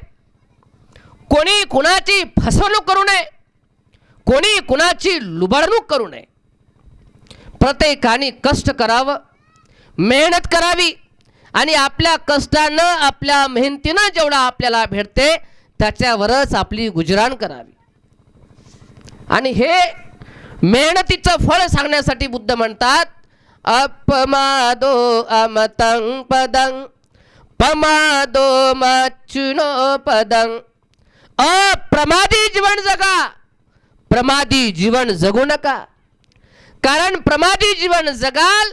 कोणी कुणाची फसवणूक करू नये, कोणी कुणाची लुबाडणूक करू नये. प्रत्येकाने कष्ट करावं, मेहनत करावी आणि आपल्या कष्टानं, आपल्या मेहनतीनं जेवढा आपल्याला भेटते त्याच्यावरच आपली गुजराण करावी. आणि हे मेहनतीचं फळ सांगण्यासाठी बुद्ध म्हणतात, अपमादो अमतं पदं पमादो मच्युनो पदं. अप्रमादी जीवन जगा, प्रमादी जीवन जगू नका. कारण प्रमादी जीवन जगाल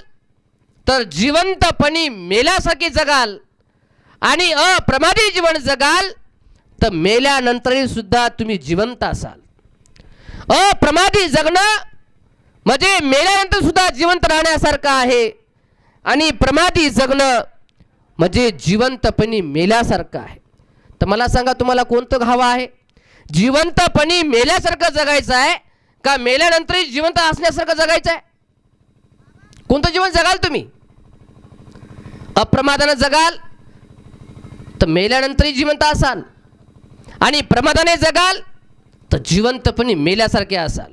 तर जिवंतपणी मेल्यासारखे जगाल, आणि अप्रमादी जीवन जगाल तर मेल्यानंतरही सुद्धा तुम्ही जिवंत असाल. अप्रमादी जगणं म्हणजे मेल्यानंतर सुद्धा जिवंत राहण्यासारखं आहे, आणि प्रमादी जगणं म्हणजे जिवंतपणी मेल्यासारखं आहे. तर मला सांगा, तुम्हाला कोणतं हवं आहे? जिवंतपणी मेल्यासारखं जगायचं आहे का मेल्यानंतरही जिवंत असण्यासारखं जगायचं आहे? कोणतं जीवन जगाल तुम्ही? अप्रमादानं जगाल तर मेल्यानंतरही जिवंत असाल, आणि प्रमादाने जगाल तर जिवंतपणी मेल्यासारखे असाल.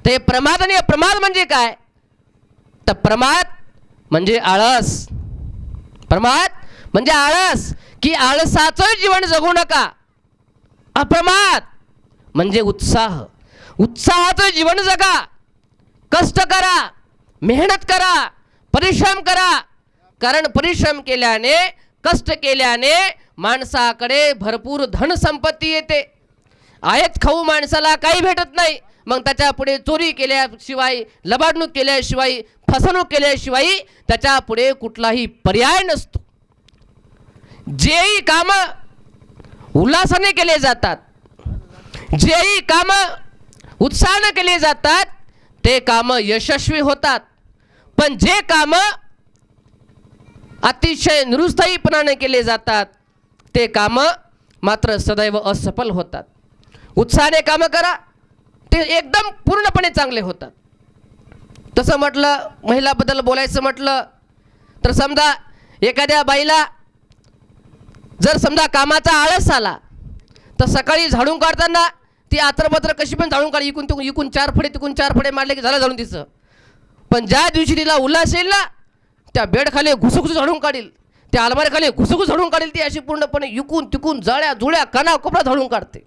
तर हे प्रमाद आणि अप्रमाद म्हणजे काय? तर प्रमाद म्हणजे आळस. प्रमाद म्हणजे आळस, की आळसाचं जीवन जगू नका. अप्रमाद म्हणजे उत्साह, उत्साहाचं जीवन जगा. कष्ट करा, मेहनत करा, परिश्रम करा. कारण परिश्रम केल्याने, कष्ट केल्याने माणसाकडे भरपूर धनसंपत्ती येते. आयत खाऊ माणसाला काही भेटत नाही. मग त्याच्या पुढे चोरी केल्याशिवाय, लबाडणूक केल्याशिवाय, फसवणूक केल्याशिवाय त्याच्या पुढे कुठलाही पर्याय नसतो. जेही कामं उल्हासाने केले जातात, जेही कामं उत्साहाने केले जातात, ते कामं यशस्वी होतात. पण जे कामं अतिशय निरुत्साहीपणाने केले जातात ते कामं मात्र सदैव असफल होतात. उत्साहाने कामं करा, ते एकदम पूर्णपणे चांगले होतात. तसं म्हटलं, महिलाबद्दल बोलायचं म्हटलं तर समजा एखाद्या बाईला जर समजा कामाचा आळस आला तर सकाळी झाडून काढताना ती आत्रपत्र कशी पण झाडून काढ, इकून तिकून, इकून 4 फडे तिकून 4 फडे मारले की झालं झाडून तिचं. पण ज्या दिवशी तिला उल्हास येईल ना, त्या बेडखाली घुसघुस झाडून काढील, त्या अलमारीखाली घुसघुस झाडून काढील. ती अशी पूर्णपणे इकून तिकून, जळ्या जुळ्या, कणा कोपरा झाडून काढते.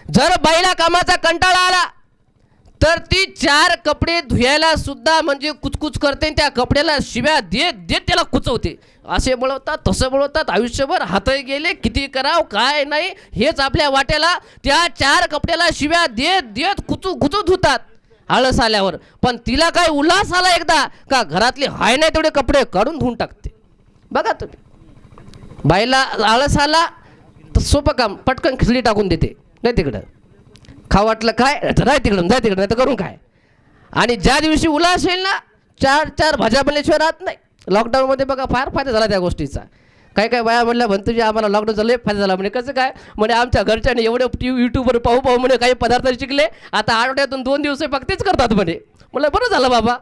जर बाईला कामाचा कंटाळा आला तर ती 4 कपडे धुयायला सुद्धा म्हणजे कुचकुच करते. त्या कपड्याला शिव्या देत देत त्याला कुचवते. असे बळवतात, तसं बळवतात, आयुष्यभर हातही गेले, किती करावं काय नाही हेच आपल्या वाट्याला. त्या 4 कपड्याला शिव्या देत देत कुचू कुचू धुतात आळस आल्यावर. पण तिला काय उल्हास आला एकदा का घरातले हाय नाही तेवढे कपडे काढून धुवून टाकते. बघा तुम्ही, बाईला आळस आला तर सोपं काम, पटकन खिचडी टाकून देते, नाही तिकडं खा वाटलं काय जाय तिकडून, जाय तिकडं, नाही तर करून काय. आणि ज्या दिवशी उल्हास येईल ना, 4 भाज्या बनल्याशिवाय राहत नाही. लॉकडाऊनमध्ये बघा फार फायदा झाला त्या गोष्टीचा. काय काय बाया म्हणल्या, म्हणतो जे आम्हाला लॉकडाऊन झालं फायदा झाला. म्हणे कसं काय? म्हणे आमच्या घरच्याने एवढे यूट्यूबवर पाहू पाहू म्हणे काही पदार्थ शिकले, आता आठवड्यातून 2 दिवस फक्तच करतात म्हणे. मला बरं झालं बाबा,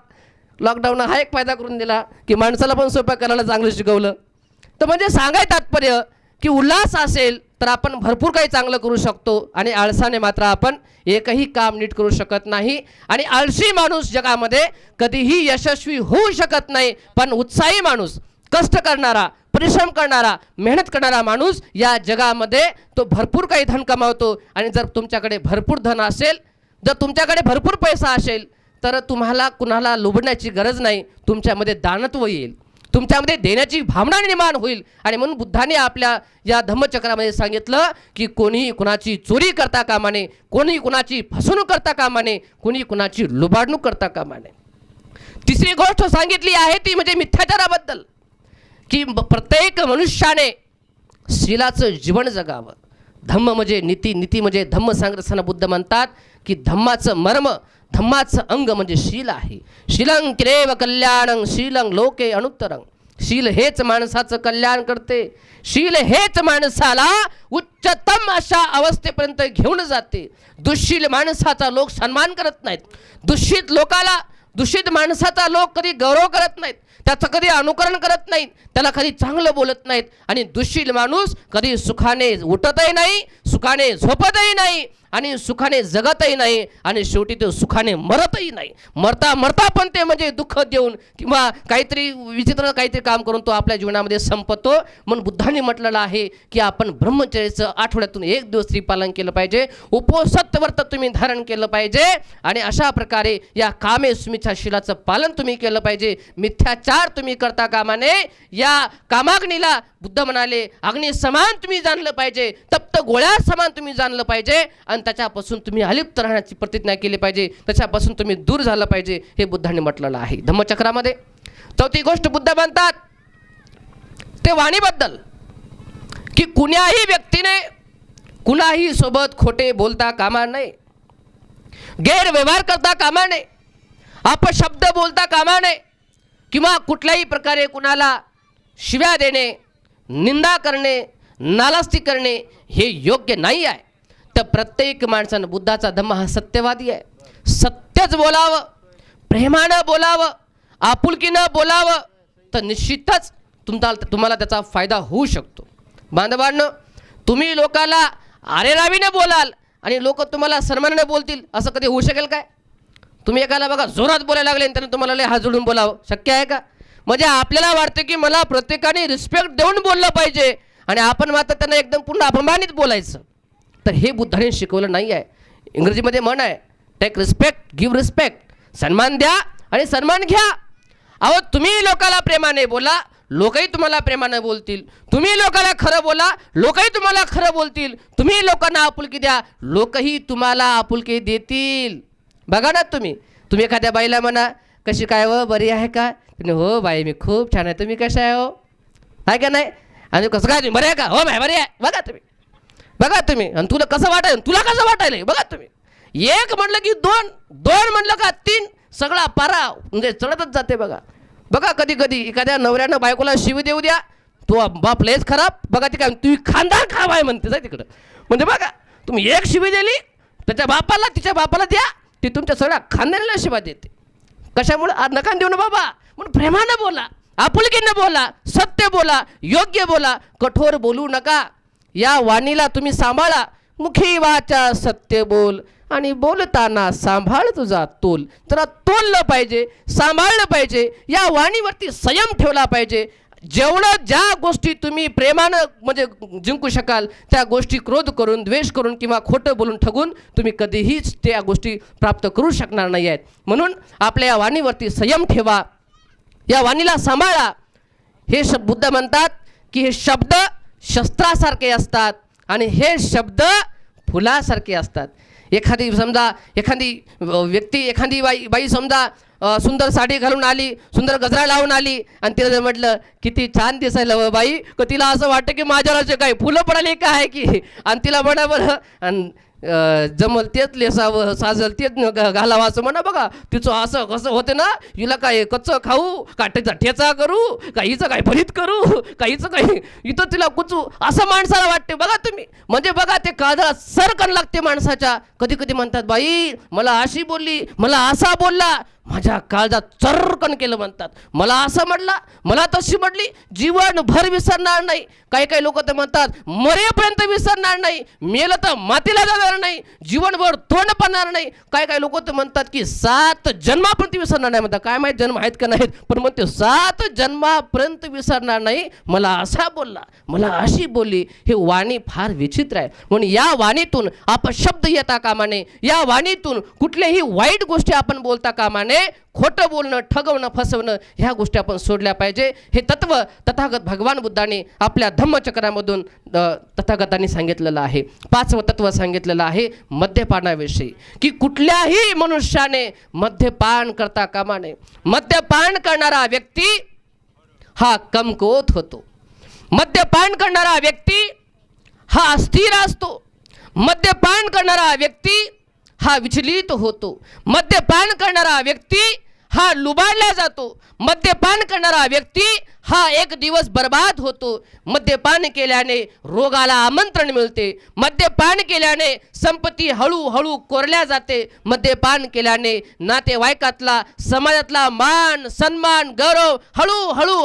लॉकडाऊन हा एक फायदा करून दिला की माणसाला पण स्वयंपाक करायला चांगलं शिकवलं. तर म्हणजे सांगाय तात्पर्य की उल्हास असेल तर आपण भरपूर काही चांगलं करू शकतो, आणि आळसाने मात्र आपण एकही काम नीट करू शकत नाही. आणि आळशी माणूस जगामध्ये कधीही यशस्वी होऊ शकत नाही. पण उत्साही माणूस, कष्ट करणारा, परिश्रम करणारा, मेहनत करणारा माणूस या जगामध्ये तो भरपूर काही धन कमावतो. आणि जर तुमच्याकडे भरपूर धन असेल, जर तुमच्याकडे भरपूर पैसा असेल तर तुम्हाला कुणाला लुबण्याची गरज नाही. तुमच्यामध्ये दानत्व येईल, तुमच्यामध्ये देण्याची भावना निर्माण होईल. आणि म्हणून बुद्धाने आपल्या या धम्मचक्रामध्ये सांगितलं की कोणीही कुणाची चोरी करता कामा नये, कोणीही कुणाची फसवणूक करता कामा नये, कोणी कुणाची लुबाडणूक करता कामा नये. तिसरी गोष्ट सांगितली आहे ती म्हणजे मिथ्याचाराबद्दल, की प्रत्येक मनुष्याने शीलाचं जीवन जगावं. धम्म म्हणजे नीती, नीती म्हणजे धम्म सांगत असताना बुद्ध म्हणतात की धम्माचं मर्म, धम्माचं अंग म्हणजे शील आहे. शीलं किरेव कल्याणं शीलं लोके अनुत्तरं. शील हेच माणसाचं कल्याण करते. शील हेच माणसाला उच्चतम अशा अवस्थेपर्यंत घेऊन जाते. दुःशील माणसाचा लोक सन्मान करत नाहीत. दुःशीत लोकाला दूषित माणसाचा लोक कधी गौरव करत नाहीत, त्याचं कधी अनुकरण करत नाहीत, त्याला कधी चांगलं बोलत नाहीत. आणि दूषित माणूस कधी सुखाने उठतही नाही, सुखाने झोपतही नाही आणि सुखाने जगतही नाही आणि शेवटी ते सुखाने मरतही नाही. मरता मरता पण ते म्हणजे दुःख देऊन किंवा काहीतरी विचित्र काहीतरी काम करून तो आपल्या जीवनामध्ये संपतो. म्हणून बुद्धांनी म्हटलेलं आहे की आपण ब्रह्मचर्याचं आठवड्यातून 1 दिवस तरी पालन केलं पाहिजे, उपवास व्रत तुम्ही धारण केलं पाहिजे आणि अशा प्रकारे या कामे स्मिच्छाशीलाचं पालन तुम्ही केलं पाहिजे. मिथ्याचार तुम्ही करता कामा नये. या कामाग्नीला बुद्ध म्हणाले अग्नी समान तुम्ही जाणलं पाहिजे, तप्त गोळ्या समान तुम्ही जाणलं पाहिजे आणि त्याच्यापासून तुम्ही अलिप्त राहण्याची प्रतिज्ञा केली पाहिजे, त्याच्यापासून तुम्ही दूर झालं पाहिजे, हे बुद्धांनी म्हटलेलं आहे धम्मचक्रामध्ये. चौथी गोष्ट बुद्ध म्हणतात ते वाणीबद्दल की कुण्याही व्यक्तीने कुणाही सोबत खोटे बोलता कामा नये, गैरव्यवहार करता कामा नये, अपशब्द बोलता कामा नये किंवा कुठल्याही प्रकारे कुणाला शिव्या देणे, निंदा करणे, नालस्ती करणे हे योग्य नाही आहे. तर प्रत्येक माणसानं बुद्धाचा धम्म हा सत्यवादी आहे. सत्यच बोलावं, प्रेमानं बोलावं, आपुलकीनं बोलावं तर निश्चितच तुम्हाला त्याचा फायदा होऊ शकतो. बांधवांनो, तुम्ही लोकाला आरेरावीने बोलाल आणि लोक तुम्हाला सन्मानाने बोलतील असं कधी होऊ शकेल काय? तुम्ही एकाला बघा जोरात बोलायला लागले आणि त्याने तुम्हाला लय हात जोडून बोलावं, शक्य आहे का? म्हणजे आपल्याला वाटतं की मला प्रत्येकाने रिस्पेक्ट देऊन बोललं पाहिजे आणि आपण मात्र त्यांना एकदम पूर्ण अपमानित बोलायचं. तर हे बुद्धाने शिकवलं नाही आहे. इंग्रजीमध्ये म्हण आहे टेक रिस्पेक्ट गिव्ह रिस्पेक्ट, सन्मान द्या आणि सन्मान घ्या. अहो तुम्ही लोकाला प्रेमाने बोला, लोकही तुम्हाला प्रेमाने बोलतील. तुम्ही लोकाला खरं बोला, लोकही तुम्हाला खरं बोलतील. तुम्ही लोकांना आपुलकी द्या, लोकही तुम्हाला आपुलकी देतील. बघा ना, तुम्ही एखाद्या बाईला म्हणा कशी काय हो, बरी आहे का? तुम्ही हो बाई मी खूप छान आहे, तुम्ही कशा आहे हो, आहे का नाही? आणि कसं काय तुम्ही बरे आहे का? हो बाई बरी आहे. बघा तुम्ही आणि तुला कसं वाटायला, तुला कसं वाटायला बघा तुम्ही. एक म्हणलं की दोन, दोन म्हणलं का 3, सगळा पारा म्हणजे चढतच जाते. बघा कधी कधी एखाद्या नवऱ्यानं बायकोला शिवी देऊ द्या, तो बाप लयच खराब. बघा ती काय तुम्ही खानदार खराब आहे म्हणते जाय तिकडं. म्हणजे बघा तुम्ही एक शिवी दिली त्याच्या बापाला, तिच्या बापाला द्या, ती तुमच्या सगळ्या खानदारीला शिवा देते. कशामुळे? नका देऊ ना बाबा. म्हणून प्रेमानं बोला, आपुलकीनं बोला, सत्य बोला, योग्य बोला, कठोर बोलू नका. या वाणीला तुम्ही सांभाळा. मुखी वाचा सत्य बोल आणि बोलताना सांभाळ तुझा तोल. जरा तोललं पाहिजे, सांभाळलं पाहिजे, या वाणीवरती संयम ठेवला पाहिजे. जेवढं ज्या गोष्टी तुम्ही प्रेमानं म्हणजे जिंकू शकाल त्या गोष्टी क्रोध करून, द्वेष करून किंवा खोटं बोलून, ठगून तुम्ही कधीहीच त्या गोष्टी प्राप्त करू शकणार नाही आहेत. म्हणून आपल्या या वाणीवरती संयम ठेवा, या वाणीला सांभाळा. हे बुद्ध म्हणतात की हे शब्द शस्त्रासारखे असतात आणि हे शब्द फुलासारखे असतात. एखादी व्यक्ती, एखादी बाई समजा सुंदर साडी घालून आली, सुंदर गजरा लावून आली आणि तिला जर म्हटलं किती छान दिसायला व बाई, तर तिला असं वाटतं की माझ्यावर असे काही फुलं पडाले का आहे की, आणि तिला म्हणा बरं आणि जमल तेच लेसावं, साजल तेच घालावं असं म्हणा. बघा तिचं असं कसं होते ना, हिला काय कच्चं खाऊ, काटेचा ठेचा करू, काहीचं काय भरीत करू, काहीचं काही इथं तिला कुचू, असं माणसाला वाटते. बघा तुम्ही, म्हणजे बघा ते काळजाला सरकन लागते माणसाच्या. कधी कधी म्हणतात बाई मला अशी बोलली, मला असा बोलला, माझ्या काळजात चरकन केलं म्हणतात. मला असं म्हटलं, मला तशी म्हटली, जीवनभर विसरणार नाही. काही लोक तर म्हणतात मरेपर्यंत विसरणार नाही, मेलं तर मातीला जाणार नाही, जीवनभर तोंड पाहणार नाही. काही लोक तर म्हणतात की 7 जन्मापर्यंत विसरणार नाही म्हणतात. काय माहीत जन्म आहेत का नाहीत, पण म्हणते 7 जन्मापर्यंत विसरणार नाही. मला असा बोलला, मला अशी बोलली. हे वाणी फार विचित्र आहे. म्हणून या वाणीतून अपशब्द येता कामा नये, या वाणीतून कुठल्याही वाईट गोष्टी आपण बोलता कामा नये. खोटं बोलणं, ठगवणं, फसवणं ह्या गोष्टी आपण सोडल्या पाहिजे. हे तत्व तथागत भगवान बुद्धाने आपल्या धम्मचक्रामधून तथागतांनी सांगितलेलं आहे. 5वं तत्व सांगितलेलं आहे मद्यपानाविषयी, की कुठल्याही मनुष्याने मद्यपान करता कामा नये. मद्यपान करणारा व्यक्ती हा कमकुवत होतो. मद्यपान करणारा व्यक्ती हा अस्थिर असतो. मद्यपान करणारा व्यक्ती हा विचलित होतो. मद्यपान करणारा व्यक्ती हा लुबाडला जातो. मद्यपान करणारा व्यक्ती हा एक दिवस बर्बाद होतो. मद्यपान केल्याने रोगाला आमंत्रण मिळते. मद्यपान केल्याने संपत्ती हळूहळू कोरल्या जाते. मद्यपान केल्याने नातेवाईकातला समाजातला मान सन्मान गौरव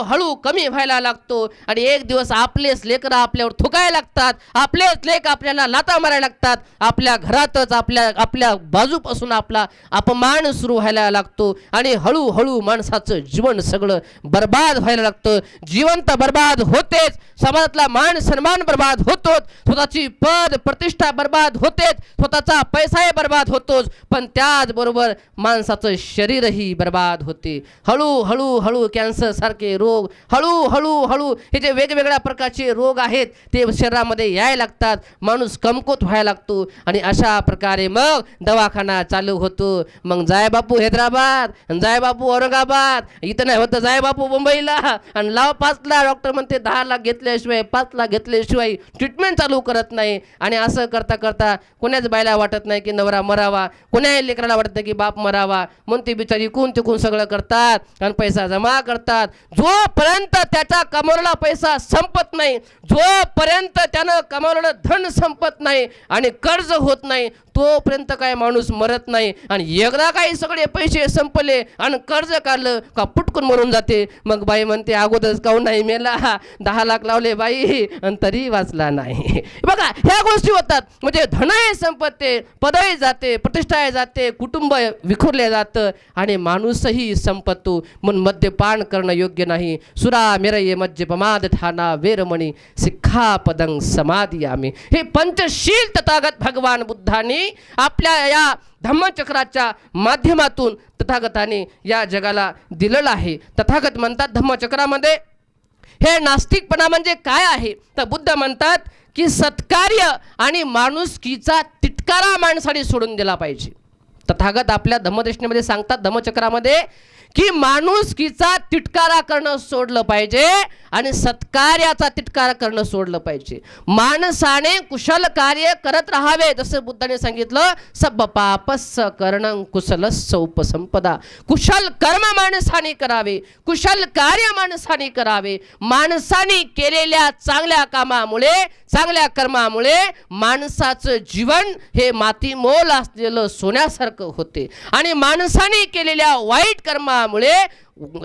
हळू कमी व्हायला लागतो. आणि एक दिवस आपलेच लेकरं आपल्यावर थुकायला लागतात. आपलेच लेक आपल्याला लाथा मारायला लागतात. आपल्या घरातच आपल्या बाजूपासून आपला अपमान सुरू व्हायला लागतो. आणि हळूहळू माणसाचं जीवन सगळं बर्बाद व्हायला लागतं. जीवन तर बर्बाद होतेच, समाजातला मान सन्मान बर्बाद होतोच, स्वतःची पद प्रतिष्ठा बर्बाद होतेच, स्वतःचा पैसाही बर्बाद होतोच, पण त्याचबरोबर माणसाचं शरीरही बर्बाद होते. हळू कॅन्सर सारखे रोग हळू हे जे वेगवेगळ्या प्रकारचे रोग आहेत ते शरीरामध्ये यायला लागतात. माणूस कमकुवत व्हायला लागतो. आणि अशा प्रकारे मग दवाखाना चालू होतो. मग जाय बापू हैदराबाद, जाय बापू औरंगाबाद, इथं नाही होतं जाय बापू मुंबईला, आणि लाव 5 लाख. डॉक्टर म्हणते 10 लाख घेतल्याशिवाय 5 लाख घेतल्याशिवाय ट्रीटमेंट चालू करत नाही. आणि असं करता करता कोणाच बायला वाटत नाही की नवरा मरावा, कोणाही लेकराला वाटत नाही की बाप मरावा, म्हणून ते बिचारी इकून तिकून सगळं करतात आणि पैसा जमा करतात. जोपर्यंत त्याचा कमवलेला पैसा संपत नाही, जोपर्यंत त्यानं कमवलेलं धन संपत नाही आणि कर्ज होत नाही, तोपर्यंत काय माणूस मरत नाही. आणि एकदा काही सगळे पैसे संपले आणि कर्ज काढलं का पुटकून मरून जाते. मग बाई म्हणते अगोदरच काहून नाही मेला, 10 लाख लावले बाई आणि तरी वाचला नाही. बघा ह्या गोष्टी होतात. म्हणजे धनही संपते, पदही जाते, प्रतिष्ठाही जाते, कुटुंब विखुरले जातं आणि माणूसही संपतो. म्हणून मद्यपान करणं योग्य नाही. सुरा मिरये मज्जपमाद ठाणा वेरमणी सिक्खापदं समादियामी. हे पंचशील तथागत भगवान बुद्धांनी आपल्या या धम्मचक्राच्या माध्यमातून तथागताने या जगाला दिलेलं आहे. तथागत म्हणतात धम्मचक्रामध्ये हे नास्तिकपणा म्हणजे काय आहे, तर बुद्ध म्हणतात की सत्कार्य आणि माणुसकीचा तिटकारा माणसाने सोडून दिला पाहिजे. तथागत आपल्या धम्मदर्शनामध्ये सांगतात धम्मचक्रामध्ये की माणुसकीचा तिटकारा करणं सोडलं पाहिजे आणि सत्कार्याचा तिटकारा करणं सोडलं पाहिजे. माणसाने कुशल कार्य करत राहावे. जसं बुद्धाने सांगितलं सब पापस्स करणं कुशलस्स उपसंपदा. कुशल कर्म माणसाने करावे, कुशल कार्य माणसाने करावे. माणसाने केलेल्या चांगल्या कामामुळे, चांगल्या कर्मामुळे माणसाचं जीवन हे मातीमोल असलेलं सोन्यासारखं होते. आणि माणसाने केलेल्या वाईट कर्मामुळे,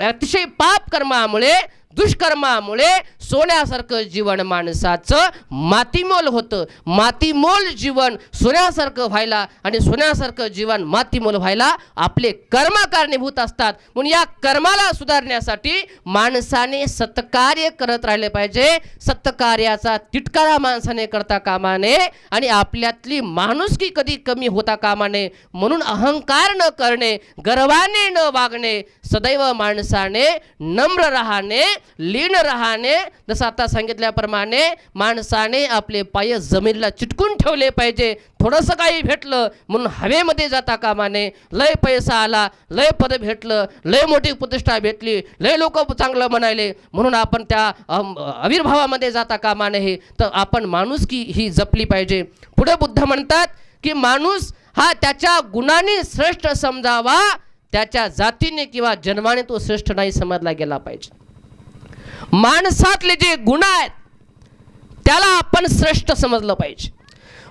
अतिशय पाप कर्मामुळे, दुष्कर्मामुळे सोन्यासारखं जीवन माणसाचं मातीमोल होतं. मातीमोल जीवन सोन्यासारखं व्हायला आणि सोन्यासारखं जीवन मातीमोल व्हायला आपले कर्म कारणीभूत असतात. म्हणून या कर्माला सुधारण्यासाठी माणसाने सत्कार्य करत राहिले पाहिजे. सत्कार्याचा तिटकारा माणसाने करता कामा नये आणि आपल्यातली माणुसकी कधी कमी होता कामा नये. म्हणून अहंकार न करणे, गर्वाने न वागणे, सदैव माणसाने नम्र राहणे, लीन राहणे. जसं आता सांगितल्याप्रमाणे माणसाने आपले पाय जमिनीला चिटकून ठेवले पाहिजे. थोडंसं काही भेटलं म्हणून हवेमध्ये जाता कामा नये. लय पैसा आला, लय पद भेटलं, लय मोठी प्रतिष्ठा भेटली, लय लोक चांगलं म्हणाले म्हणून आपण त्या आविर्भावामध्ये जाता कामा नये. तर आपण माणुसकी ही जपली पाहिजे. पुढे बुद्ध म्हणतात की माणूस हा त्याच्या गुणाने श्रेष्ठ समजावा, त्याच्या जातीने किंवा जन्माने तो श्रेष्ठ नाही समजला गेला पाहिजे. माणसातले जे गुण आहेत त्याला आपण श्रेष्ठ समजलं पाहिजे.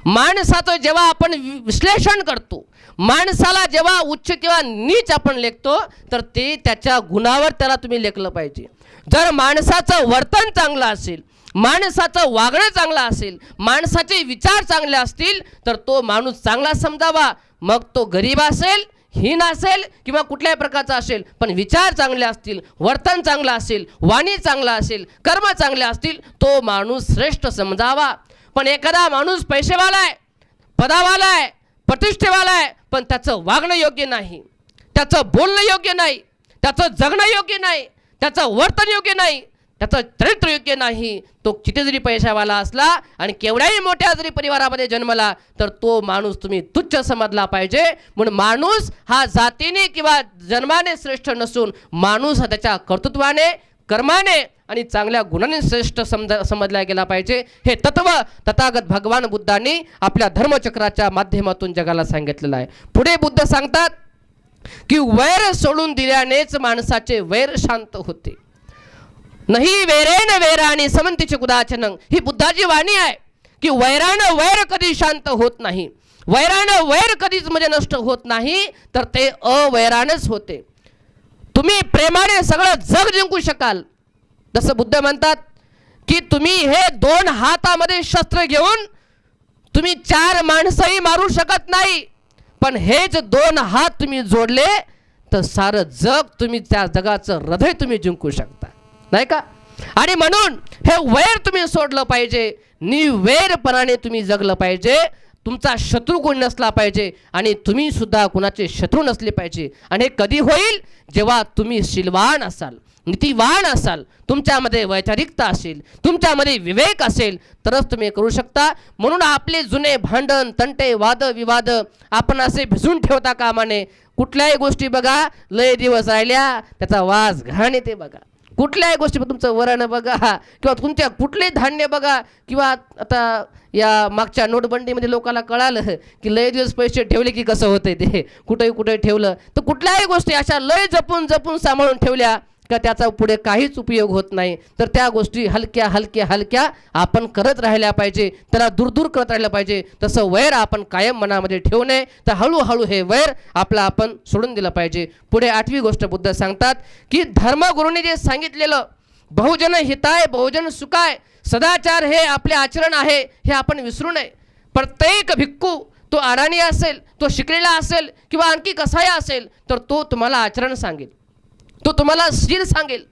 माणसाचं जेव्हा आपण विश्लेषण करतो, माणसाला जेव्हा उच्च किंवा नीच आपण लेखतो, तर ते त्याच्या गुणावर त्याला तुम्ही लेखलं पाहिजे. जर माणसाचं वर्तन चांगलं असेल, माणसाचं वागणं चांगलं असेल, माणसाचे विचार चांगले असतील, तर तो माणूस चांगला समजावा. मग तो गरीब असेल, हीन असेल किंवा कुठल्याही प्रकारचा असेल, पण विचार चांगले असतील, वर्तन चांगलं असेल, वाणी चांगला असेल, कर्म चांगले असतील, तो माणूस श्रेष्ठ समजावा. पण एखादा माणूस पैसेवाला आहे, पदावाला आहे, प्रतिष्ठेवाला आहे, पण त्याचं वागणं योग्य नाही, त्याचं बोलणं योग्य नाही, त्याचं जगणं योग्य नाही, त्याचं वर्तन योग्य नाही, त्याचं चरित्र योग्य नाही, तो किती जरी पैशावाला असला आणि केवढ्याही मोठ्या जरी परिवारामध्ये जन्मला, तर तो माणूस तुम्ही तुच्छ समजला पाहिजे. म्हणून माणूस हा जातीने किंवा जन्माने श्रेष्ठ नसून माणूस हा त्याच्या कर्तृत्वाने, कर्माने आणि चांगल्या गुणाने श्रेष्ठ समजला गेला पाहिजे. हे तत्व तथागत भगवान बुद्धांनी आपल्या धर्मचक्राच्या माध्यमातून जगाला सांगितलेलं आहे. पुढे बुद्ध सांगतात की वैर सोडून दिल्यानेच माणसाचे वैर शांत होते. नाही वेरेन वेराणी समंतीचे कुदाचन, ही बुद्धाची वाणी आहे की वैरानं वैर कधी शांत होत नाही, वैरानं वैर कधीच म्हणजे नष्ट होत नाही, तर ते अवैरानच होते. तुम्ही प्रेमाने सगळं जग जिंकू शकाल. जसं बुद्ध म्हणतात की तुम्ही हे 2 हातामध्ये शस्त्र घेऊन तुम्ही 4 माणसंही मारू शकत नाही, पण हेच 2 हात तुम्ही जोडले तर सारं जग, तुम्ही त्या जगाचं हृदय तुम्ही जिंकू शकता, नाही का? आणि म्हणून हे वैर तुम्ही सोडलं पाहिजे, निवैरपणाने तुम्ही जगलं पाहिजे. तुमचा शत्रू कोणी नसला पाहिजे आणि तुम्ही सुद्धा कुणाचे शत्रू नसले पाहिजे. आणि हे कधी होईल? जेव्हा तुम्ही शीलवान असाल, नीतिवान असाल, तुमच्यामध्ये वैचारिकता असेल, तुमच्यामध्ये विवेक असेल, तरच तुम्ही करू शकता. म्हणून आपले जुने भांडण, तंटे, वाद विवाद आपण असे भिजून ठेवता कामा नये. कुठल्याही गोष्टी बघा, लय दिवस राहिल्या त्याचा वास घाण येते बघा. कुठल्याही गोष्टी, तुमचं वरण बघा किंवा तुमच्या कुठले धान्य बघा, किंवा आता या मागच्या नोटबंदीमध्ये लोकांना कळालं की लय दिवस पैसे ठेवले की कसं होतंय ते, कुठे ठेवलं तर कुठल्याही गोष्टी अशा लय जपून जपून सांभाळून ठेवल्या का त्याचा पुढे काहीच उपयोग होत नाही. तर त्या गोष्टी हलक्या हलक्या हलक्या आपण करत राहिल्या पाहिजे, त्याला दूर करत राहिलं पाहिजे. तसं वैर आपण कायम मनामध्ये ठेवू नये, तर हळूहळू हे वैर आपला आपण सोडून दिलं पाहिजे. पुढे 8वी गोष्ट बुद्ध सांगतात की धर्मगुरूंनी जे सांगितलेलं बहुजन हिताय बहुजन सुखाय, सदाचार हे आपले आचरण आहे, हे आपण विसरू नये. प्रत्येक भिक्खू, तो अडाणी असेल, तो शिकलेला असेल किंवा आणखी कसाही असेल, तर तो तुम्हाला आचरण सांगेल, तो तुम्हाला शील सांगेल,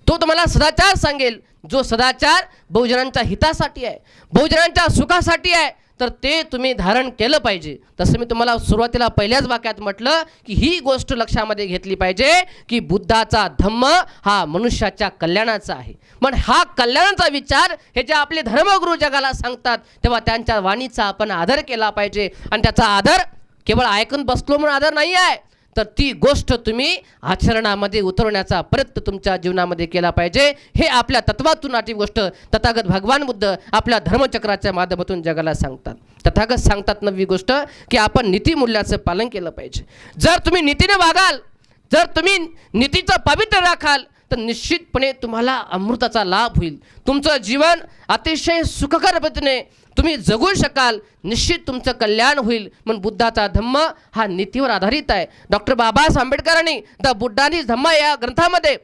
तो तुम्हाला सदाचार सांगेल. जो सदाचार बहुजनांच्या हितासाठी आहे, बहुजनांच्या सुखासाठी आहे, तर ते तुम्ही धारण केलं पाहिजे. तसं मी तुम्हाला सुरुवातीला पहिल्याच वाक्यात म्हटलं की ही गोष्ट लक्षामध्ये घेतली पाहिजे की बुद्धाचा धम्म हा मनुष्याच्या कल्याणाचा आहे. पण हा कल्याणाचा विचार हे जे आपले धर्मगुरू जगाला सांगतात, तेव्हा त्यांच्या वाणीचा आपण आदर केला पाहिजे. आणि त्याचा आदर केवळ ऐकून बसलो म्हणून आदर नाही आहे, तर ती गोष्ट तुम्ही आचरणामध्ये उतरवण्याचा प्रयत्न तुमच्या जीवनामध्ये केला पाहिजे. हे आपल्या तत्वातून आठी गोष्ट तथागत भगवान बुद्ध आपल्या धर्मचक्राच्या माध्यमातून जगाला सांगतात. तथागत सांगतात 9वी गोष्ट की आपण नीतिमूल्याचं पालन केलं पाहिजे. जर तुम्ही नीतीने वागाल, जर तुम्ही नीतीचं पवित्र राखाल, तर निश्चितपणे तुम्हाला अमृताचा लाभ होईल. तुमचं जीवन अतिशय सुखकर पद्धतीने तुम्ही जगू शकाल, निश्चित तुमचं कल्याण होईल. म्हणून बुद्धाचा धम्म हा नीतीवर आधारित आहे. डॉक्टर बाबासाहेब आंबेडकरांनी द बुद्धानी धम्म या ग्रंथामध्ये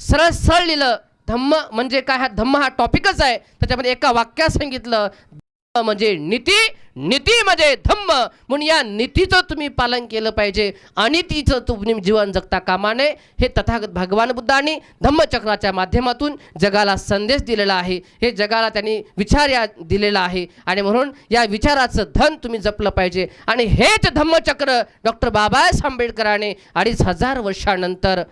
सरळ लिहिलं. धम्म म्हणजे काय? हा धम्म हा टॉपिकच आहे. त्याच्यामध्ये एका वाक्यात सांगितलं म्हणजे नीती, नीती म्हणजे धम्म. म्हणून या नीतीचं तुम्ही पालन केलं पाहिजे, अनितीचं तुम्ही जीवन जगता कामा नये. हे तथागत भगवान बुद्धांनी धम्मचक्राच्या माध्यमातून जगाला संदेश दिलेला आहे. हे जगाला त्यांनी विचार दिलेला आहे आणि म्हणून या विचाराचं धन तुम्ही जपलं पाहिजे. आणि हेच धम्मचक्र डॉक्टर बाबासाहेब आंबेडकरांनी 2500 वर्षानंतर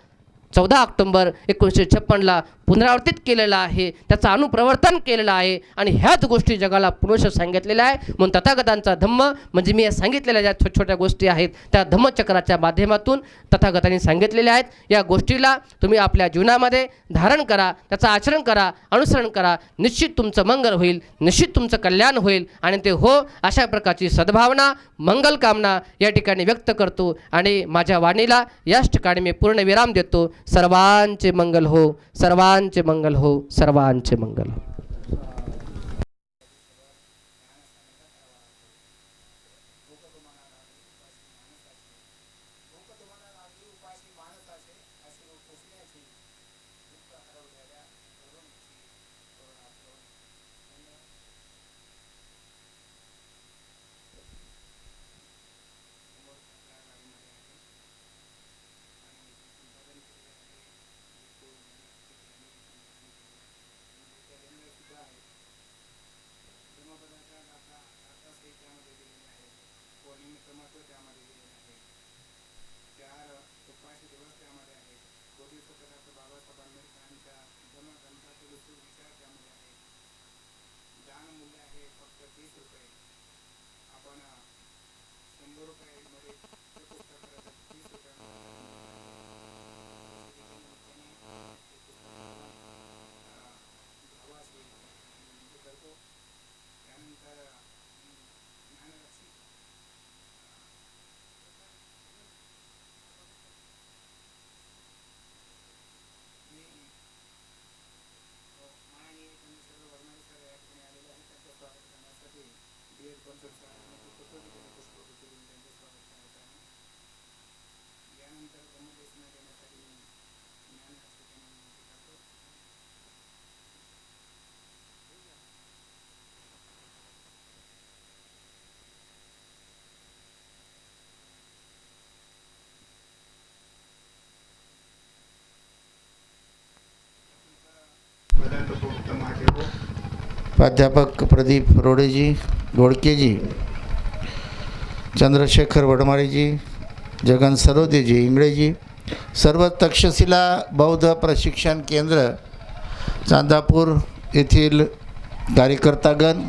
14 ऑक्टोबर 1956ला पुनरावर्तित केलेलं आहे, त्याचं अनुप्रवर्तन केलेलं आहे. आणि ह्याच गोष्टी जगाला पुरुष सांगितलेल्या आहे. म्हणून तथागतांचा धम्म म्हणजे मी सांगितलेल्या ज्या छोट्या छोट्या गोष्टी आहेत त्या धम्मचक्राच्या माध्यमातून तथागतांनी सांगितलेल्या आहेत. या गोष्टीला तुम्ही आपल्या जीवनामध्ये धारण करा, त्याचं आचरण करा, अनुसरण करा. निश्चित तुमचं मंगल होईल, निश्चित तुमचं कल्याण होईल. आणि ते हो अशा प्रकारची सद्भावना, मंगल कामना या ठिकाणी व्यक्त करतो आणि माझ्या वाणीला याच ठिकाणी मी पूर्ण विराम देतो. सर्वांचे मंगल हो, सर्वांचे मंगल हो, सर्वांचे मंगल हो. प्राध्यापक प्रदीप रोडेजी, घोडकेजी, चंद्रशेखर वडमारेजी, जगन सरोदेजी, इंगळेजी, सर्व तक्षशिला बौद्ध प्रशिक्षण केंद्र चांदापूर येथील कार्यकर्तागण,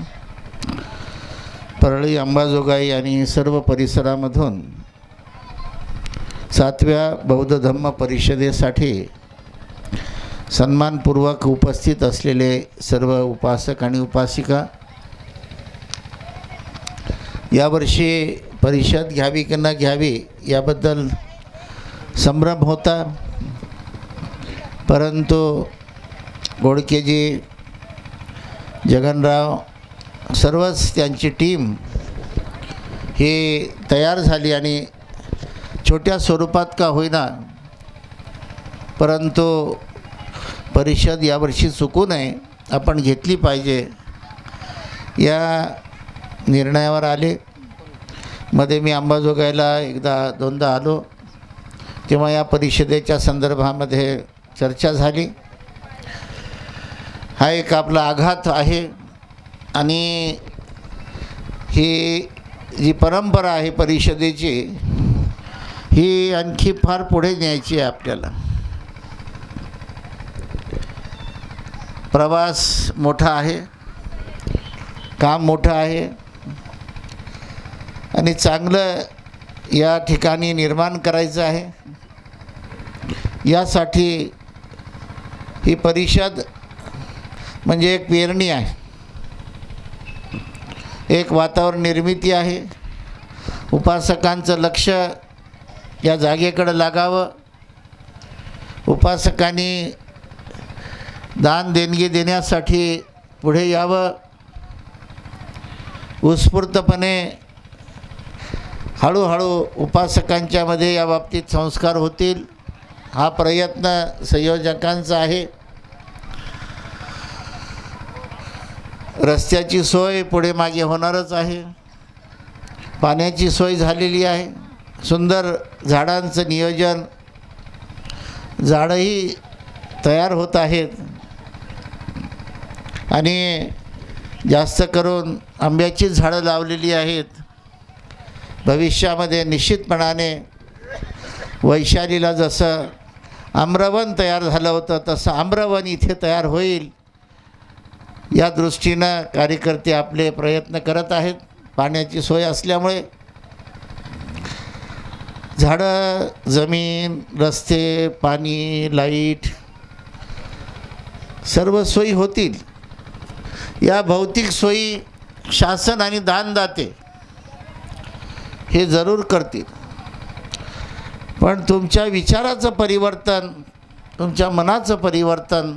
परळी, अंबाजोगाई आणि सर्व परिसरामधून 7व्या बौद्ध धम्म परिषदेसाठी सन्मानपूर्वक उपस्थित असलेले सर्व उपासक आणि उपासिका, यावर्षी परिषद घ्यावी की न घ्यावी याबद्दल संभ्रम होता, परंतु घोडकेजी, जगनराव, सर्वच त्यांची टीम ही तयार झाली आणि छोट्या स्वरूपात का होईना परंतु परिषद यावर्षी चुकू नये, आपण घेतली पाहिजे या निर्णयावर आले. मध्ये मी अंबाजोगाईला एकदा दोनदा आलो, तेव्हा या परिषदेच्या संदर्भामध्ये चर्चा झाली. हा एक आपला आघात आहे आणि ही जी परंपरा आहे परिषदेची ही आणखी फार पुढे न्यायची आहे आपल्याला. प्रवास मोठा आहे, काम मोठं आहे आणि चांगलं या ठिकाणी निर्माण करायचं आहे. यासाठी ही परिषद म्हणजे एक पेरणी आहे, एक वातावरण निर्मिती आहे. उपासकांचं लक्ष या जागेकडे लागावं, उपासकांनी दान देणगी देण्यासाठी पुढे यावं, उत्स्फूर्तपणे हळूहळू उपासकांच्यामध्ये या बाबतीत संस्कार होतील, हा प्रयत्न संयोजकांचा आहे. रस्त्याची सोय पुढे मागे होणारच आहे, पाण्याची सोय झालेली आहे, सुंदर झाडांचं नियोजन, झाडंही तयार होत आहेत आणि जास्त करून आंब्याची झाडं लावलेली आहेत. भविष्यामध्ये निश्चितपणाने वैशालीला जसं आम्रवन तयार झालं होतं तसं आम्रवन इथे तयार होईल या दृष्टीनं कार्यकर्ते आपले प्रयत्न करत आहेत. पाण्याची सोय असल्यामुळे झाडं, जमीन, रस्ते, पाणी, लाईट सर्व सोयी होतील. या भौतिक सोयी शासन आणि दानदाते हे जरूर करतील, पण तुमच्या विचाराचं परिवर्तन, तुमच्या मनाचं परिवर्तन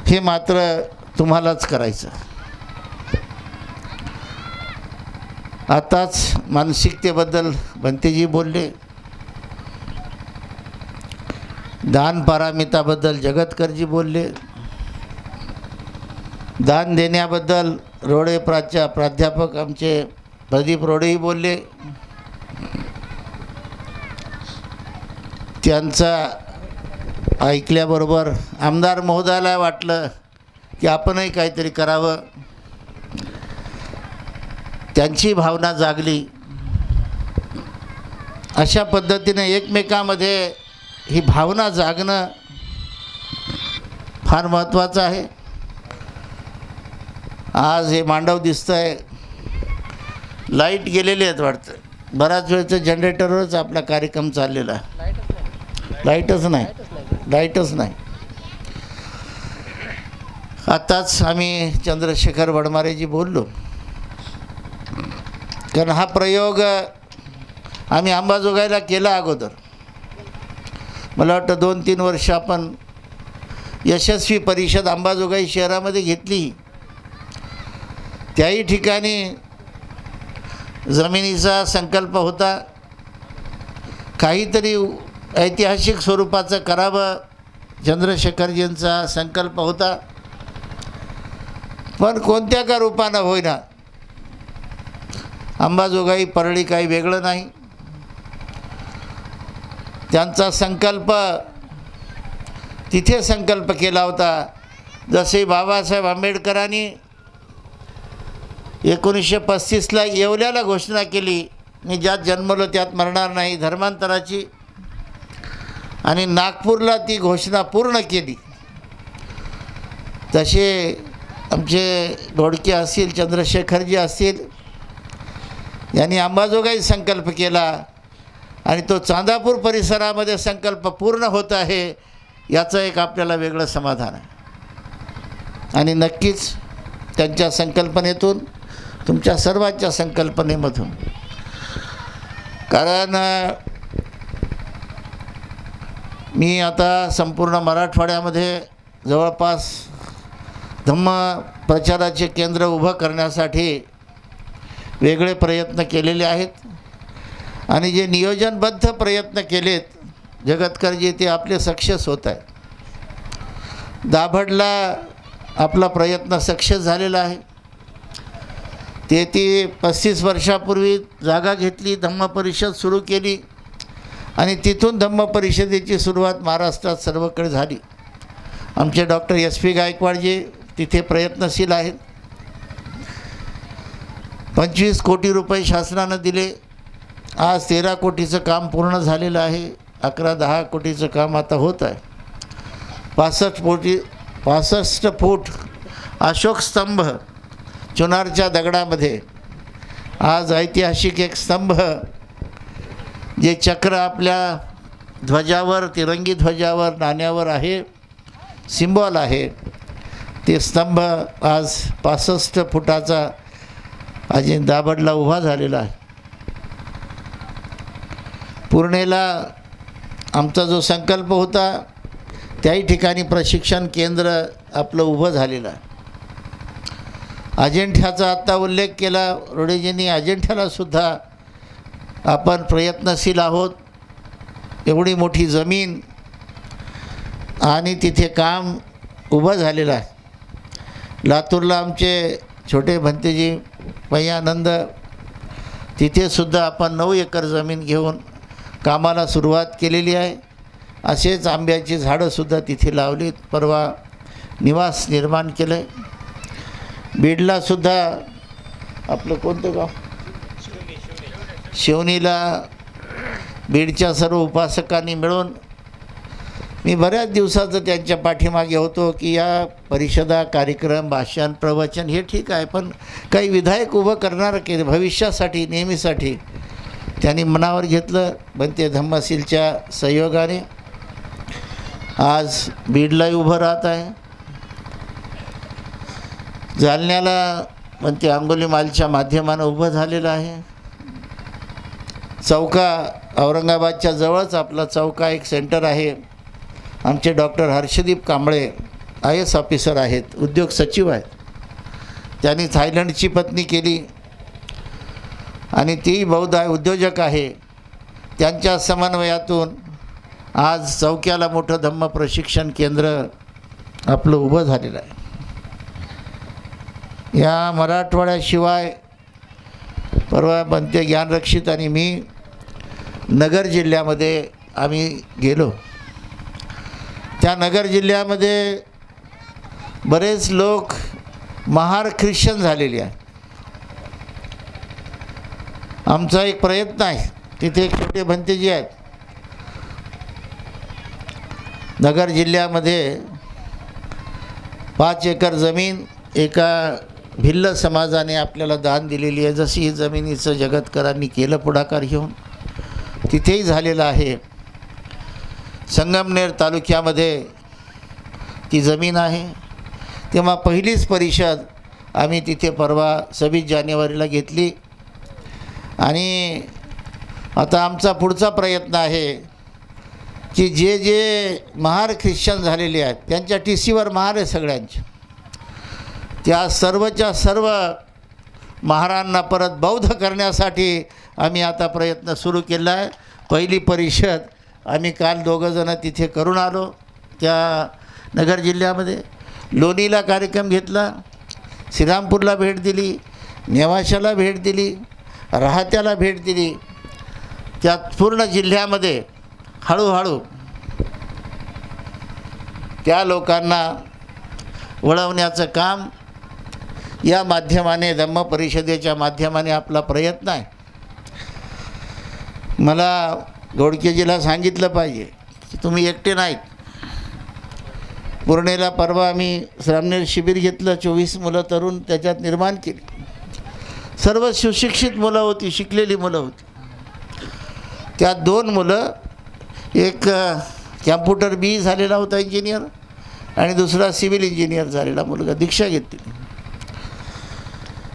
हे मात्र तुम्हालाच करायचं. आताच मानसिकतेबद्दल भंतेजी बोलले, दान पारामिताबद्दल जगतकरजी बोलले, दान देण्याबद्दल रोडे प्राध्यापक आमचे प्रदीप रोडेही बोलले. त्यांचा ऐकल्याबरोबर आमदार महोदयाला वाटलं की आपणही काहीतरी करावं, त्यांची भावना जागली. अशा पद्धतीने एकमेकांमध्ये ही भावना जागणं फार महत्त्वाचं आहे. आज हे मांडव दिसतं आहे, लाईट गेलेले आहेत वाटतं, बराच वेळचं जनरेटरवरच आपला कार्यक्रम चाललेला आहे. लाईटच नाही. आताच आम्ही चंद्रशेखर वडमारेजी बोललो, कारण हा प्रयोग आम्ही अंबाजोगाईला केला अगोदर. मला वाटतं 2-3 वर्ष आपण यशस्वी परिषद अंबाजोगाई शहरामध्ये घेतली. त्याही ठिकाणी जमिनीचा संकल्प होता, काहीतरी ऐतिहासिक स्वरूपाचं करावं, चंद्रशेखरजींचा संकल्प होता. पण कोणत्या का रूपानं होईना, अंबाजोगाई परळी काही वेगळं नाही. त्यांचा संकल्प तिथे संकल्प केला होता जसे बाबासाहेब आंबेडकरांनी 1935ला येवल्याला घोषणा केली, मी ज्यात जन्मलो त्यात मरणार नाही, धर्मांतराची, आणि नागपूरला ती घोषणा पूर्ण केली, तसे आमचे घोडके असतील, चंद्रशेखरजी असतील, यांनी अंबाजोगाई संकल्प केला आणि तो चांदापूर परिसरामध्ये संकल्प पूर्ण होत आहे, याचं एक आपल्याला वेगळं समाधान आहे. आणि नक्कीच त्यांच्या संकल्पनेतून, तुमच्या सर्वांच्या संकल्पनेमधून, कारण मी आता संपूर्ण मराठवाड्यामध्ये जवळपास धम्म प्रचाराचे केंद्र उभं करण्यासाठी वेगळे प्रयत्न केलेले आहेत आणि जे नियोजनबद्ध प्रयत्न केलेत जगतकरजी, ते आपले सक्सेस होत आहे. दाभडला आपला प्रयत्न सक्सेस झालेला आहे. ती 35 वर्षापूर्वी जागा घेतली, धम्म परिषद सुरू केली आणि तिथून धम्म परिषदेची सुरुवात महाराष्ट्रात सर्वकडे झाली. आमचे डॉक्टर SP गायकवाडजी तिथे प्रयत्नशील आहेत. 25 कोटी रुपये शासनानं दिले. आज 13 कोटीचं काम पूर्ण झालेलं आहे. 11-10 कोटीचं काम आता होत आहे. 65 फूट अशोक स्तंभ चुनारच्या दगडामध्ये, आज ऐतिहासिक एक स्तंभ, जे चक्र आपल्या ध्वजावर, तिरंगी ध्वजावर, नाण्यावर आहे, सिम्बॉल आहे, ते स्तंभ आज 65 फुटाचा अजय दाभडला उभा झालेला आहे. पूर्णेला आमचा जो संकल्प होता त्याही ठिकाणी प्रशिक्षण केंद्र आपलं उभं झालेलं आहे. अजिंठ्याचा आत्ता उल्लेख केला रोडेजींनी, अजिंठ्यालासुद्धा आपण प्रयत्नशील आहोत. एवढी मोठी जमीन आणि तिथे काम उभं झालेलं आहे. लातूरला आमचे छोटे भंतेजी मैयानंद, तिथेसुद्धा आपण 9 एकर जमीन घेऊन कामाला सुरुवात केलेली आहे. असेच आंब्याची झाडंसुद्धा तिथे लावलीत. परवा निवास निर्माण केलं आहे. बीडलासुद्धा आपलं कोणतं गाव, शिवनीला बीडच्या सर्व उपासकांनी मिळून, मी बऱ्याच दिवसाचं त्यांच्या पाठीमागे होतो की या परिषदा, कार्यक्रम, भाषण, प्रवचन हे ठीक आहे, पण काही विधायक उभं करणार की भविष्यासाठी, नेहमीसाठी, त्यांनी मनावर घेतलं. बनते धम्मशीलच्या सहयोगाने आज बीडलाही उभं राहत आहे. जालन्याला बनते अंगुलीमालच्या माध्यमानं उभं झालेलं आहे. चौका, औरंगाबादच्या जवळच आपला चौका एक सेंटर आहे. आमचे doctor Harshdeep Kamble IAS officer आहेत, उद्योग सचिव आहेत. त्यांनी थायलंडची पत्नी केली आणि ती बहुधा उद्योजक आहे. त्यांच्या समन्वयातून आज चौक्याला मोठं धम्म प्रशिक्षण केंद्र आपलं उभं झालेलं आहे. या मराठवाड्याशिवाय परवा बनते ज्ञानरक्षित आणि मी नगर जिल्ह्यामध्ये आम्ही गेलो. त्या नगर जिल्ह्यामध्ये बरेच लोक महार ख्रिश्चन झालेले आहेत. आमचा एक प्रयत्न आहे, तिथे एक छोटे भंतेजी आहेत. नगर जिल्ह्यामध्ये 5 एकर जमीन एका भिल्ल समाजाने आपल्याला दान दिलेली आहे. जशी ही जमिनीचं जगतकरांनी केलं पुढाकार घेऊन, तिथेही झालेलं आहे. संगमनेर तालुक्यामध्ये ती जमीन आहे. तेव्हा पहिलीच परिषद आम्ही तिथे परवा 26 जानेवारीला घेतली आणि आता आमचा पुढचा प्रयत्न आहे की जे जे महार ख्रिश्चन झालेले आहेत त्यांच्या TCवर महार आहे सगळ्यांचे, त्या सर्वच्या सर्व महारांना परत बौद्ध करण्यासाठी आम्ही आता प्रयत्न सुरू केला आहे. पहिली परिषद आम्ही काल 2 जण तिथे करून आलो त्या नगर जिल्ह्यामध्ये. लोणीला कार्यक्रम घेतला, श्रीरामपूरला भेट दिली, नेवाशाला भेट दिली, राहत्याला भेट दिली. त्यात पूर्ण जिल्ह्यामध्ये हळूहळू त्या लोकांना वळवण्याचं काम या माध्यमाने, धम्म परिषदेच्या माध्यमाने आपला प्रयत्न आहे. मला गोडकेजीला सांगितलं पाहिजे की तुम्ही एकटे नाहीत. पूर्णेला परवा आम्ही श्रामणेर शिबिर घेतलं, 24 मुलं तरुण त्याच्यात निर्माण केली. सर्व सुशिक्षित मुलं होती, शिकलेली मुलं होती. त्यात 2 मुलं, एक कॅम्प्युटर बी झालेला होता इंजिनियर आणि दुसरा सिव्हिल इंजिनियर झालेला मुलगा दीक्षा घेतली.